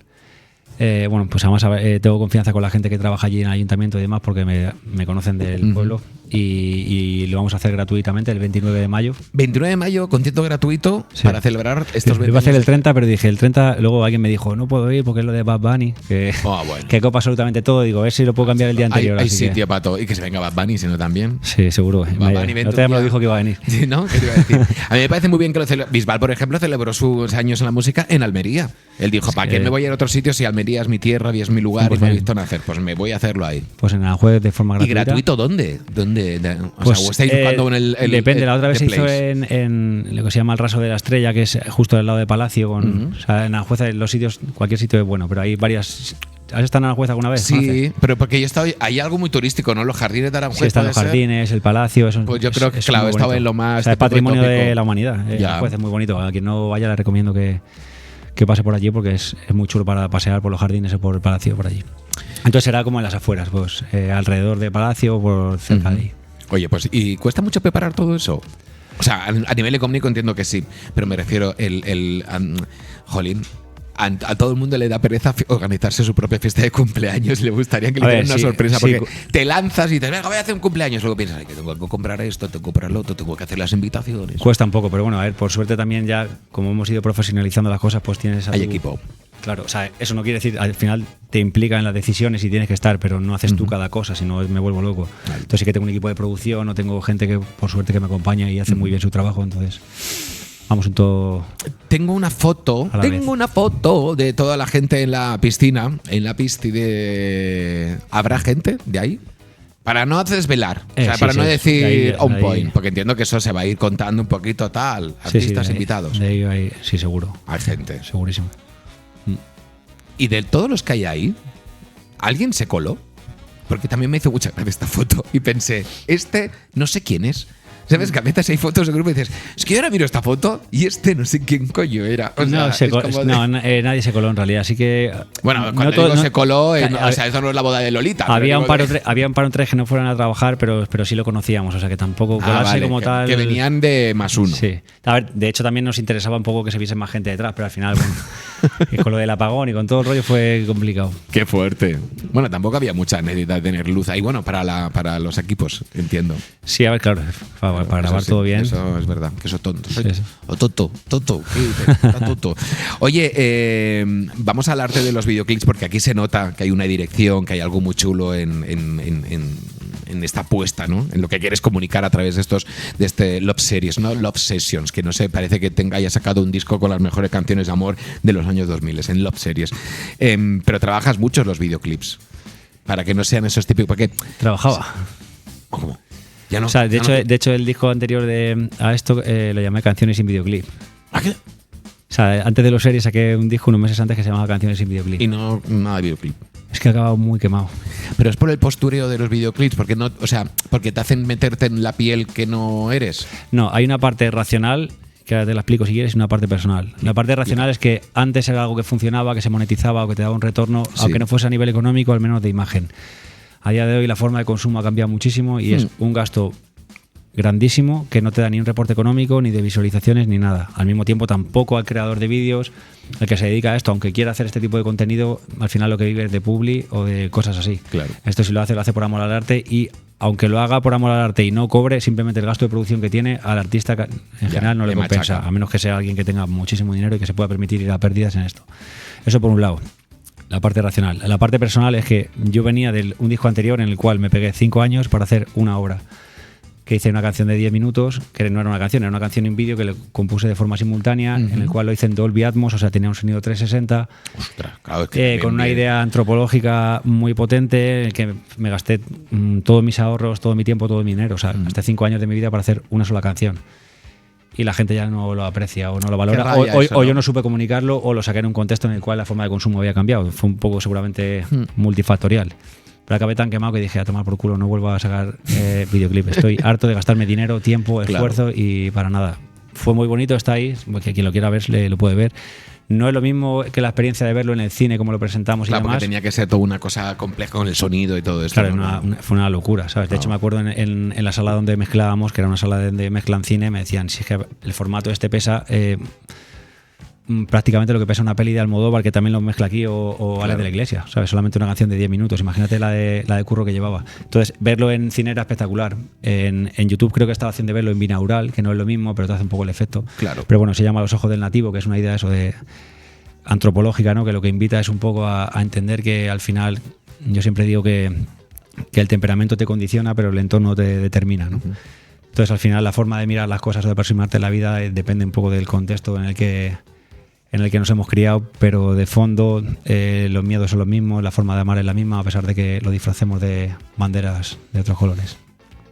bueno, pues además tengo confianza con la gente que trabaja allí en el ayuntamiento y demás porque me conocen del pueblo y lo vamos a hacer gratuitamente el 29 de mayo. 29 de mayo, concierto gratuito Sí. para celebrar estos 20 Iba a hacer años. el 30, pero dije el 30, luego alguien me dijo, no puedo ir porque es lo de Bad Bunny, que Bueno. que copa absolutamente todo. Digo, a ver si lo puedo cambiar el día anterior. Hay así que- sitio para todo. Y que se venga Bad Bunny, sino también. Sí, seguro. Bunny, ven No tu te me lo día. dijo que iba a venir. Sí, ¿no? ¿Qué te iba a decir? A mí me parece muy bien que lo celebre. Bisbal, por ejemplo, celebró sus años en la música en Almería. Él dijo, ¿para qué me voy a ir a otro sitio si Almería es mi tierra y es mi lugar y me he visto nacer? Pues me voy a hacerlo ahí. Pues en Aranjuez de forma ¿Y gratuita. gratuito dónde? O Pues, sea, ¿o estáis buscando en el depende, la otra vez the se hizo place? en lo que se llama el Raso de la Estrella, que es justo al lado de Palacio. O sea, en Aranjuez los sitios, cualquier sitio es bueno, pero hay varias. ¿Has estado en Aranjuez alguna vez? Sí, ¿Conoces? pero porque yo he estado. Hay algo muy turístico, ¿no? Los jardines de Aranjuez. Sí, están puede los ser. jardines, el Palacio. Eso, Pues yo creo que, es claro, muy he estado bonito. en lo más. O sea, es típico y patrimonio de tópico. la humanidad. Ya. Aranjuez es muy bonito. A quien no vaya, le recomiendo que pase por allí porque es muy chulo para pasear por los jardines o por el Palacio, por allí. Entonces será como en las afueras, pues alrededor de Palacio o por cerca de ahí. Oye, pues, ¿y cuesta mucho preparar todo eso? O sea, a nivel económico entiendo que sí, pero me refiero jolín, a todo el mundo le da pereza organizarse su propia fiesta de cumpleaños. Le gustaría que le A ver, dieran una sí, sorpresa sí. porque te lanzas y dices, venga, voy a hacer un cumpleaños. Luego piensas, ay, que tengo que comprar esto, tengo que comprar lo otro, tengo que hacer las invitaciones. Cuesta un poco, pero bueno, a ver, por suerte también ya, como hemos ido profesionalizando las cosas, pues tienes Hay equipo. Claro, o sea, eso no quiere decir, al final te implica en las decisiones y tienes que estar, pero no haces tú cada cosa, sino me vuelvo loco. Entonces sí que tengo un equipo de producción, o tengo gente que por suerte que me acompaña y hace muy bien su trabajo, entonces vamos en todo. Tengo una foto, A la vez. de toda la gente en la piscina, de... ¿Habrá gente de ahí? Para no desvelar, o sea, Sí, para sí, no decir ahí- on ahí- point, porque entiendo que eso se va a ir contando un poquito tal, Sí, artistas de ahí- invitados. de ahí, sí, seguro, Hay gente. segurísimo. Y de todos los que hay ahí, ¿alguien se coló? Porque también me hizo mucha gracia esta foto y pensé, no sé quién es. ¿Sabes? Que a veces hay fotos de grupo y dices, es que yo ahora miro esta foto y no sé quién coño era. O sea, es como de- nadie se coló en realidad, así que. Bueno, cuando no todo- digo no- se coló, ca- o sea, eso no es la boda de Lolita. pero Había digo un, par o de- tres, había un par o tres que no fueron a trabajar, pero sí lo conocíamos, o sea que tampoco Ah, colarse vale, como que, tal. que venían de +1. Sí. A ver, de hecho también nos interesaba un poco que se viese más gente detrás, pero al final, bueno, y con lo del apagón y con todo el rollo fue complicado. Qué fuerte. Bueno, tampoco había mucha necesidad de tener luz ahí. Bueno, para los equipos, entiendo. Sí, a ver, claro, para Eso grabar sí, todo bien. Eso es verdad, que eso tonto. Sí, sí. O toto, ¿qué dices? Está toto. Oye, vamos a hablarte de los videoclips porque aquí se nota que hay una dirección, que hay algo muy chulo en en esta apuesta, ¿no? En lo que quieres comunicar a través de este Love Series, ¿no? Love Sessions, que no sé, parece que haya sacado un disco con las mejores canciones de amor de los años 2000, en Love Series. Pero trabajas mucho los videoclips para que no sean esos típicos. Porque Trabajaba. ¿Cómo? Ya no. O sea, de hecho, el disco anterior a esto lo llamé Canciones sin videoclip. ¿A qué? O sea, antes de los series saqué un disco unos meses antes que se llamaba Canciones sin videoclip. Y no nada de videoclip. Es que he acabado muy quemado. Pero es por el postureo de los videoclips, porque no, o sea, porque te hacen meterte en la piel que no eres. No, hay una parte racional, que ahora te la explico si quieres, y una parte personal. La parte racional es que antes era algo que funcionaba, que se monetizaba o que te daba un retorno, Sí. aunque no fuese a nivel económico, al menos de imagen. A día de hoy la forma de consumo ha cambiado muchísimo y es un gasto grandísimo que no te da ni un reporte económico, ni de visualizaciones, ni nada. Al mismo tiempo tampoco al creador de vídeos, el que se dedica a esto, aunque quiera hacer este tipo de contenido, al final lo que vive es de publi o de cosas así. Claro. Esto si lo hace por amor al arte y aunque lo haga por amor al arte y no cobre, simplemente el gasto de producción que tiene al artista en general no le le compensa, machaca. a menos que sea alguien que tenga muchísimo dinero y que se pueda permitir ir a pérdidas en esto. Eso por un lado. La parte racional. La parte personal es que yo venía de un disco anterior en el cual me pegué 5 años para hacer una obra. Que hice una canción de 10 minutos, que no era una canción, era una canción en vídeo que le compuse de forma simultánea, en el cual lo hice en Dolby Atmos, o sea, tenía un sonido 360, Ostras, claro, es que con una bien. idea antropológica muy potente, en el que me gasté todos mis ahorros, todo mi tiempo, todo mi dinero, o sea, gasté 5 años de mi vida para hacer una sola canción. Y la gente ya no lo aprecia o no lo valora, Qué rabia eso, o ¿no? yo no supe comunicarlo o lo saqué en un contexto en el cual la forma de consumo había cambiado. Fue un poco seguramente multifactorial. Pero acabé tan quemado que dije, a tomar por culo, no vuelvo a sacar videoclip. Estoy harto de gastarme dinero, tiempo, esfuerzo y para nada. Fue muy bonito, está ahí, porque quien lo quiera ver lo puede ver. No es lo mismo que la experiencia de verlo en el cine, como lo presentamos Claro, y demás. porque tenía que ser toda una cosa compleja con el sonido y todo esto. Claro, ¿no? fue una locura, ¿sabes? De hecho, me acuerdo en la sala donde mezclábamos, que era una sala donde mezclan cine, me decían, si es que el formato pesa prácticamente lo que pesa una peli de Almodóvar, que también lo mezcla aquí, o Ale de la Iglesia, ¿sabes? Solamente una canción de 10 minutos. Imagínate la de curro que llevaba. Entonces, verlo en cine era espectacular. En YouTube creo que estaba haciendo verlo en binaural, que no es lo mismo, pero te hace un poco el efecto. Claro. Pero bueno, se llama Los ojos del nativo, que es una idea eso de antropológica, ¿no? Que lo que invita es un poco a entender que al final, yo siempre digo que el temperamento te condiciona, pero el entorno te determina, ¿no? Entonces, al final, la forma de mirar las cosas o de aproximarte a la vida depende un poco del contexto en el que nos hemos criado, pero de fondo los miedos son los mismos, la forma de amar es la misma, a pesar de que lo disfracemos de banderas de otros colores.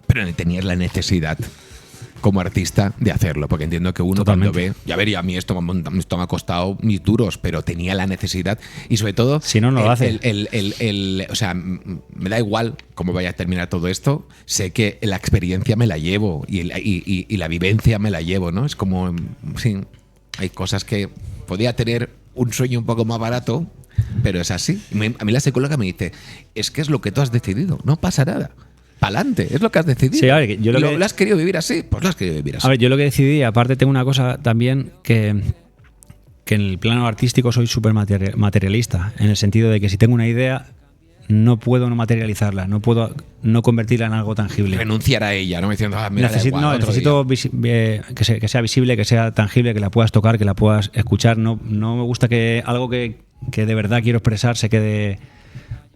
Pero tenías la necesidad como artista de hacerlo, porque entiendo que uno Totalmente. cuando ve, ya vería, a mí esto me ha costado mis duros, pero tenía la necesidad y sobre todo, Si no, no lo hace. o sea, me da igual cómo vaya a terminar todo esto, sé que la experiencia me la llevo y la vivencia me la llevo, ¿no? Es como, sí, hay cosas que podía tener un sueño un poco más barato, pero es así. A mí la psicóloga me dice, es que es lo que tú has decidido, no pasa nada. Pa'lante, es lo que has decidido. Sí, a ver, yo ¿Lo has querido vivir así? Pues lo has querido vivir así. A ver, yo lo que decidí, aparte tengo una cosa también que en el plano artístico soy súper materialista, en el sentido de que si tengo una idea, no puedo no materializarla, no puedo no convertirla en algo tangible. Renunciar a ella, ¿no? Diciendo, mira, Necesito, da igual, otro día. que sea visible, que sea tangible, que la puedas tocar, que la puedas escuchar. No me gusta que algo que de verdad quiero expresar se quede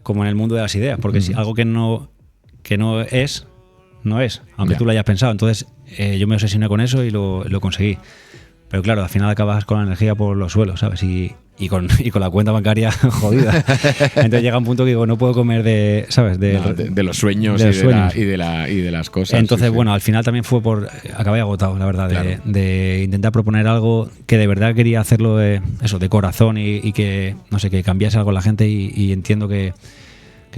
como en el mundo de las ideas, porque si algo que no es, aunque Ya. tú lo hayas pensado. Entonces yo me obsesioné con eso y lo conseguí. Pero claro, al final acabas con la energía por los suelos, ¿sabes? Y con la cuenta bancaria jodida. Entonces llega un punto que digo, no puedo comer de, ¿sabes? De los sueños, de los sueños. Y de las cosas. Entonces, sí, sí. bueno, al final también fue acabé agotado, la verdad, Claro. de intentar proponer algo que de verdad quería hacerlo de corazón y que, no sé, que cambiase algo en la gente y entiendo que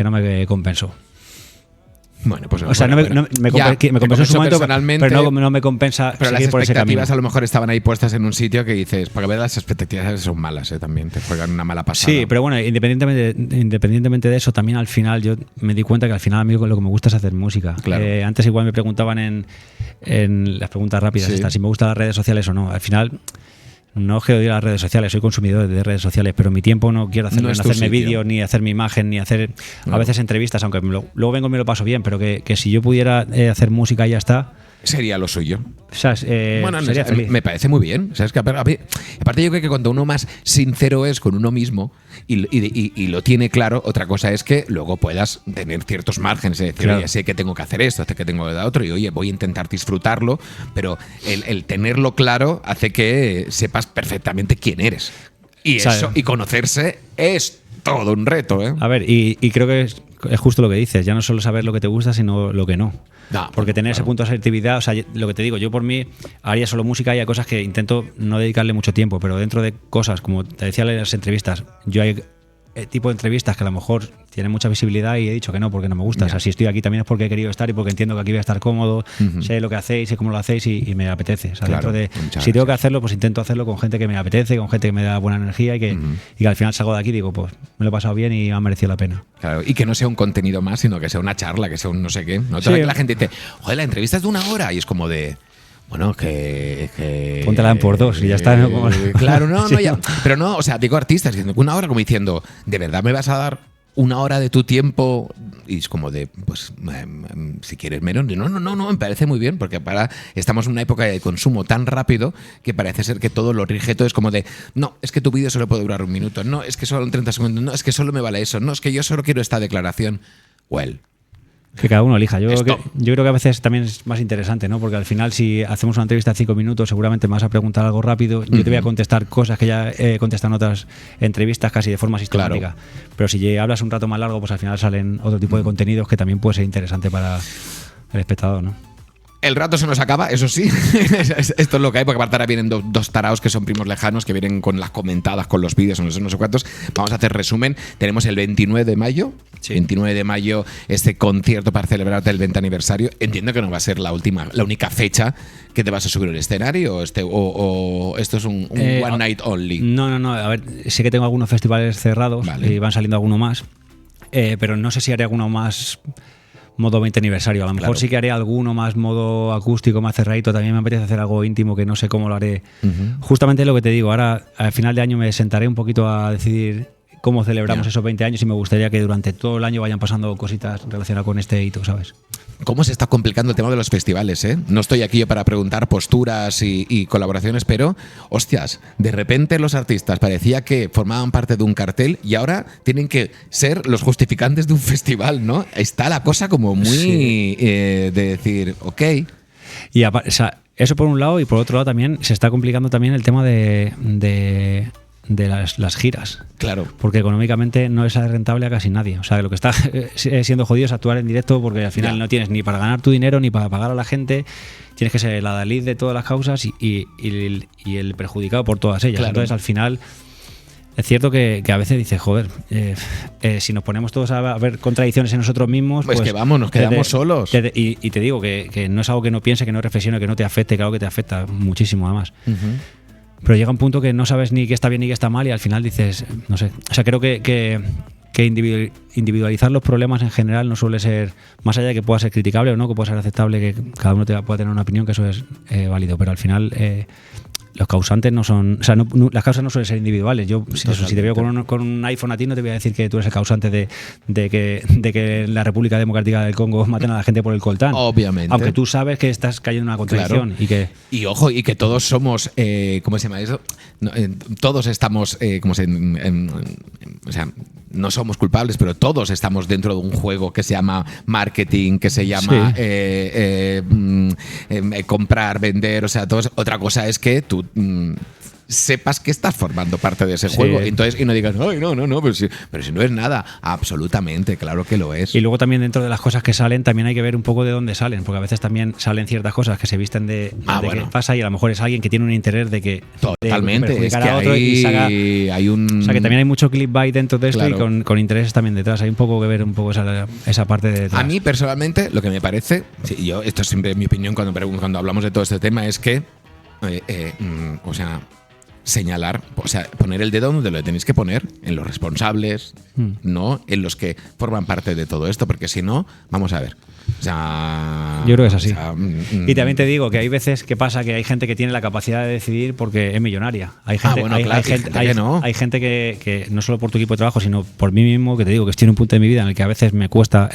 no me compensó. Bueno, pues O sea, bueno, me ya, te compensó en su momento, personalmente, pero no me compensa pero las seguir por ese camino. expectativas a lo mejor estaban ahí puestas en un sitio que dices, para ver las expectativas son malas, también te juegan una mala pasada. Sí, pero bueno, independientemente de eso, también al final yo me di cuenta que al final a mí lo que me gusta es hacer música. Claro. Antes igual me preguntaban en las preguntas rápidas Sí. estas, si me gustan las redes sociales o no. Al final no es que odie las redes sociales, soy consumidor de redes sociales, pero mi tiempo no quiero hacerlo No en es tu hacerme sitio. vídeos, ni hacer mi imagen, ni hacer a veces entrevistas, aunque luego vengo y me lo paso bien, pero que si yo pudiera hacer música y ya está, Sería lo suyo. O sea, Bueno, sería feliz. me parece muy bien. O sea, es que aparte yo creo que cuando uno más sincero es con uno mismo y lo tiene claro, otra cosa es que luego puedas tener ciertos márgenes, es decir, Claro. oye, sé que tengo que hacer esto, sé que tengo que dar otro, y oye, voy a intentar disfrutarlo, pero el tenerlo claro hace que sepas perfectamente quién eres. Y ¿Sabe? eso, y conocerse es todo un reto, ¿eh? A ver, y creo que es justo lo que dices, ya no solo saber lo que te gusta, sino lo que no. No, Porque tener ese claro. punto de asertividad, o sea, lo que te digo, yo por mí haría solo música y hay cosas que intento no dedicarle mucho tiempo, pero dentro de cosas, como te decía en las entrevistas, yo hay tipo de entrevistas que a lo mejor tienen mucha visibilidad y he dicho que no, porque no me gusta. Ya. O sea, si estoy aquí también es porque he querido estar y porque entiendo que aquí voy a estar cómodo, Ujú. sé lo que hacéis, sé cómo lo hacéis y me apetece. O sea, Claro, dentro de, muchas si tengo que gracias. hacerlo, pues intento hacerlo con gente que me apetece, con gente que me da buena energía y que al final salgo de aquí y digo, pues me lo he pasado bien y me ha merecido la pena. Claro, y que no sea un contenido más, sino que sea una charla, que sea un no sé qué. ¿No? Sí. La gente dice, joder, la entrevista es de 1 hora, y es como de. Bueno, que Póntela en por 2 y ya está, ¿no? Como- Claro, no, Sí. no, ya. Pero no, o sea, digo artistas diciendo 1 hora, como diciendo, ¿de verdad me vas a dar 1 hora de tu tiempo? Y es como de, pues, si quieres menos. No, me parece muy bien, porque estamos en una época de consumo tan rápido que parece ser que todo lo rige, todo es como de, no, es que tu vídeo solo puede durar 1 minuto, no, es que solo 30 segundos, no, es que solo me vale eso, no, es que yo solo quiero esta declaración. Well. Que cada uno elija. Yo Stop. creo que a veces también es más interesante, ¿no? Porque al final, si hacemos una entrevista de 5 minutos, seguramente me vas a preguntar algo rápido. Yo te voy a contestar cosas que ya he contestado en otras entrevistas casi de forma sistemática. Pero si hablas un rato más largo, pues al final salen otro tipo de contenidos que también puede ser interesante para el espectador, ¿no? El rato se nos acaba, eso sí. Esto es lo que hay, porque aparte ahora vienen dos taraos que son primos lejanos, que vienen con las comentadas, con los vídeos, no sé cuántos. Vamos a hacer resumen. Tenemos el 29 de mayo. Sí. 29 de mayo, este concierto para celebrar el 20 aniversario. Entiendo que no va a ser la única fecha que te vas a subir al escenario, o esto es un one night only. No. A ver, sé que tengo algunos festivales cerrados Vale. y van saliendo alguno más, pero no sé si haré alguno más modo 20 aniversario. A lo mejor Claro. sí que haré alguno más modo acústico, más cerradito. También me apetece hacer algo íntimo que no sé cómo lo haré. Justamente lo que te digo, ahora al final de año me sentaré un poquito a decidir cómo celebramos Ya. esos 20 años y me gustaría que durante todo el año vayan pasando cositas relacionadas con este hito, ¿sabes? ¿Cómo se está complicando el tema de los festivales, eh? No estoy aquí yo para preguntar posturas y colaboraciones, pero, hostias, de repente los artistas parecía que formaban parte de un cartel y ahora tienen que ser los justificantes de un festival, ¿no? Está la cosa como muy Sí. de decir, ok. Y o sea, eso por un lado, y por otro lado también se está complicando también el tema de las giras. Claro. Porque económicamente no es rentable a casi nadie. O sea, lo que está siendo jodido es actuar en directo, porque al final Ya. no tienes ni para ganar tu dinero ni para pagar a la gente. Tienes que ser el adalid de todas las causas y el perjudicado por todas ellas. Claro. Entonces, al final, es cierto que a veces dices, joder, si nos ponemos todos a ver contradicciones en nosotros mismos, Pues que vamos, nos quedamos solos. Y te digo que no es algo que no piense, que no reflexione, que no te afecte, claro que te afecta muchísimo además. Pero llega un punto que no sabes ni qué está bien ni qué está mal y al final dices, no sé. O sea, creo que individualizar los problemas en general no suele ser, más allá de que pueda ser criticable o no, que pueda ser aceptable, que cada uno pueda tener una opinión, que eso es válido. Pero al final los causantes no son, o sea, las causas no suelen ser individuales. Yo, si te veo con un iPhone a ti, no te voy a decir que tú eres el causante de que en la República Democrática del Congo maten a la gente por el coltán. Obviamente. Aunque tú sabes que estás cayendo en una contradicción. Claro. Y que Y ojo, y que todos somos, ¿cómo se llama eso? No, todos estamos, o sea, no somos culpables, pero todos estamos dentro de un juego que se llama marketing, que se llama comprar, vender, o sea, todo eso. Otra cosa es que tú sepas que estás formando parte de ese Sí. juego. Entonces, y no digas, ay, no, pero si no es nada. Absolutamente, claro que lo es. Y luego también dentro de las cosas que salen, también hay que ver un poco de dónde salen, porque a veces también salen ciertas cosas que se visten de bueno. qué pasa y a lo mejor es alguien que tiene un interés de que Totalmente. de Es perjudicar que a otro y saca, hay un... o sea que también hay mucho clickbait dentro de esto Claro. y con intereses también detrás. Hay un poco que ver un poco esa parte de detrás. A mí personalmente lo que me parece, esto es siempre mi opinión cuando hablamos de todo este tema, es que, o sea, señalar, o sea, poner el dedo donde lo tenéis que poner, en los responsables, no en los que forman parte de todo esto, porque si no, vamos a ver. O sea, Yo creo que es así. o sea, Y también te digo que hay veces que pasa que hay gente que tiene la capacidad de decidir porque es millonaria. Hay gente, bueno, hay, claro, hay hay gente, gente que no. hay gente que no solo por tu equipo de trabajo, sino por mí mismo, que te digo que estoy en un punto de mi vida en el que a veces me cuesta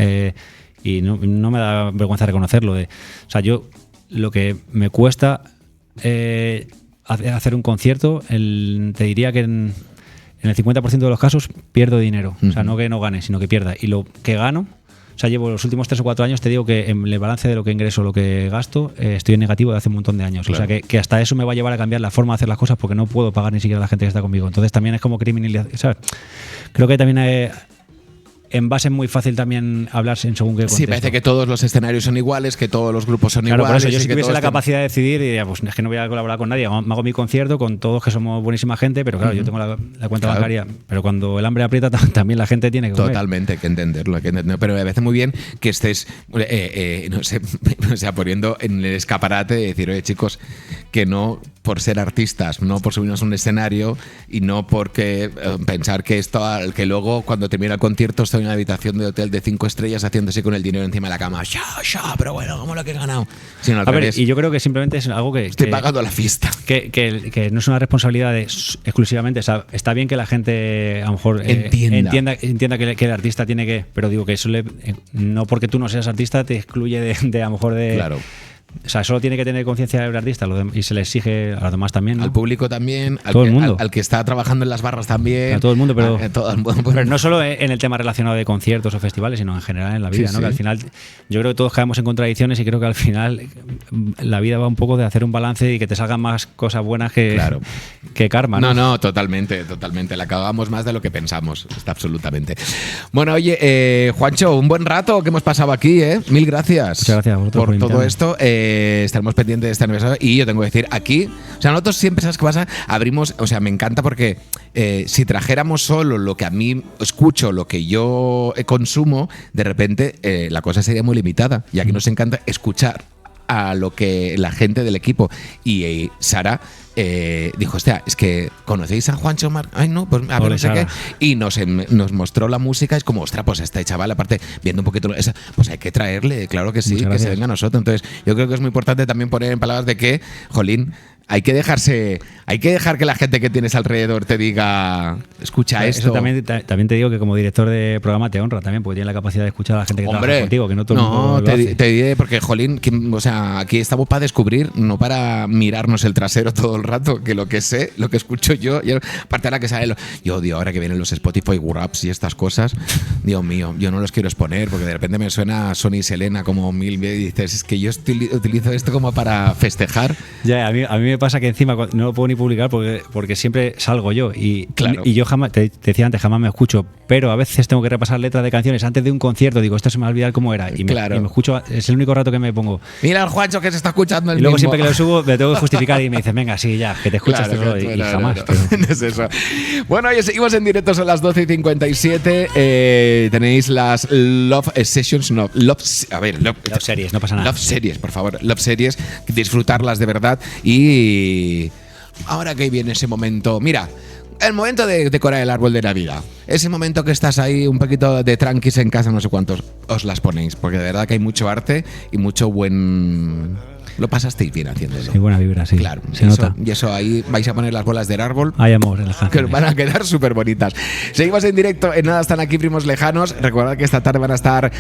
y no me da vergüenza reconocerlo. O sea, yo lo que me cuesta hacer un concierto, te diría que en el 50% de los casos pierdo dinero. O sea, no que no gane, sino que pierda. Y lo que gano, o sea, llevo los últimos 3 o 4 años, te digo que en el balance de lo que ingreso, lo que gasto, estoy en negativo de hace un montón de años. Claro. O sea, que hasta eso me va a llevar a cambiar la forma de hacer las cosas porque no puedo pagar ni siquiera a la gente que está conmigo. Entonces también es como criminalidad, ¿sabes? Creo que también en base es muy fácil también hablar en según qué contexto. Sí, parece que todos los escenarios son iguales, que todos los grupos son claro, iguales. Por eso, yo si tuviese la capacidad capacidad de decidir, diría, pues es que no voy a colaborar con nadie, me hago mi concierto con todos que somos buenísima gente, pero claro, yo tengo la cuenta bancaria, pero cuando el hambre aprieta también la gente tiene que comer. Totalmente, hay que entenderlo, pero me parece muy bien que estés, no sé, o sea, poniendo en el escaparate de decir, oye chicos, que no por ser artistas, no por subirnos a un escenario y no porque pensar que que luego cuando termina el concierto estoy en una habitación de hotel de 5 estrellas haciéndose con el dinero encima de la cama, pero bueno, ¿cómo lo que he ganado? Sino al revés. Ver, y yo creo que simplemente es algo que estoy pagando la fiesta. Que no es una responsabilidad exclusivamente. O sea, está bien que la gente a lo mejor entienda que el artista tiene que. Pero digo que eso no porque tú no seas artista te excluye de a lo mejor de. Claro. O sea, solo tiene que tener conciencia del artista y se le exige a los demás también, ¿no? Al público también, todo el mundo. Al que está trabajando en las barras también. A todo el mundo, pero, pero no no solo en el tema relacionado de conciertos o festivales, sino en general en la vida, sí, ¿no? sí. Que al final yo creo que todos caemos en contradicciones y creo que al final la vida va un poco de hacer un balance y que te salgan más cosas buenas que karma, ¿no? No, totalmente. La cagamos más de lo que pensamos, está absolutamente. Bueno, oye, Juancho, un buen rato que hemos pasado aquí, ¿eh? Mil gracias. Muchas gracias a vosotros por todo invitarme. esto. Estaremos pendientes de este aniversario y yo tengo que decir aquí, o sea, nosotros siempre, ¿sabes qué pasa? Abrimos, o sea, me encanta porque si trajéramos solo lo que a mí escucho, lo que yo consumo, de repente la cosa sería muy limitada y aquí nos encanta escuchar a lo que la gente del equipo y Sara dijo, hostia, es que ¿conocéis a Juancho Mar? Ay, no, pues a ver, no sé qué. Y nos mostró la música, es como, ostras, pues este chaval, aparte, viendo un poquito esa, pues hay que traerle, claro que sí, que se venga a nosotros. Entonces, yo creo que es muy importante también poner en palabras de que, jolín, hay que dejar que la gente que tienes alrededor te diga, escucha esto. Eso también te digo que como director de programa te honra también, porque tienes la capacidad de escuchar a la gente que trabaja contigo, que no todo el mundo lo hace. Te diré, porque, jolín, o sea, aquí estamos para descubrir, no para mirarnos el trasero todo el rato, que lo que sé, lo que escucho yo aparte ahora que sale, yo odio ahora que vienen los Spotify Wraps y estas cosas, Dios mío, yo no los quiero exponer, porque de repente me suena Sony y Selena como mil veces y dices, es que yo utilizo esto como para festejar. Ya, a mí me pasa que encima no lo puedo ni publicar porque siempre salgo yo y yo jamás, te decía antes, jamás me escucho, pero a veces tengo que repasar letras de canciones antes de un concierto, digo, esto se me va a olvidar cómo era y me escucho, es el único rato que me pongo. Mira el Juancho que se está escuchando el y luego mismo. siempre que lo subo me tengo que justificar y me dicen, venga, sí, ya, que te escuchas tú solo y jamás. No es eso. Bueno, oye, seguimos en directo, son las 12:57. Tenéis las Love Sessions, Love Series, no pasa nada. Love Series, por favor, Love Series, disfrutarlas de verdad. Y ahora que viene ese momento, mira, el momento de decorar el árbol de Navidad. Ese momento que estás ahí un poquito de tranquis en casa, no sé cuántos os las ponéis, porque de verdad que hay mucho arte y mucho buen... Lo pasasteis bien haciéndolo. Sí, buena vibra, sí. Claro, se nota. Y eso ahí vais a poner las bolas del árbol. Hay amor en la que os van a quedar súper bonitas. Seguimos en directo, en nada están aquí Primos Lejanos. Recordad que esta tarde van a estar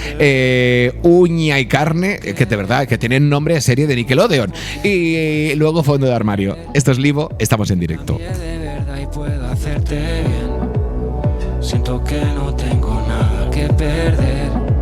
Uña y Carne, que de verdad, que tienen nombre de serie de Nickelodeon. Y luego Fondo de Armario. Esto es Livo, estamos en directo. De verdad y puedo hacerte bien. Siento que no tengo nada que perder.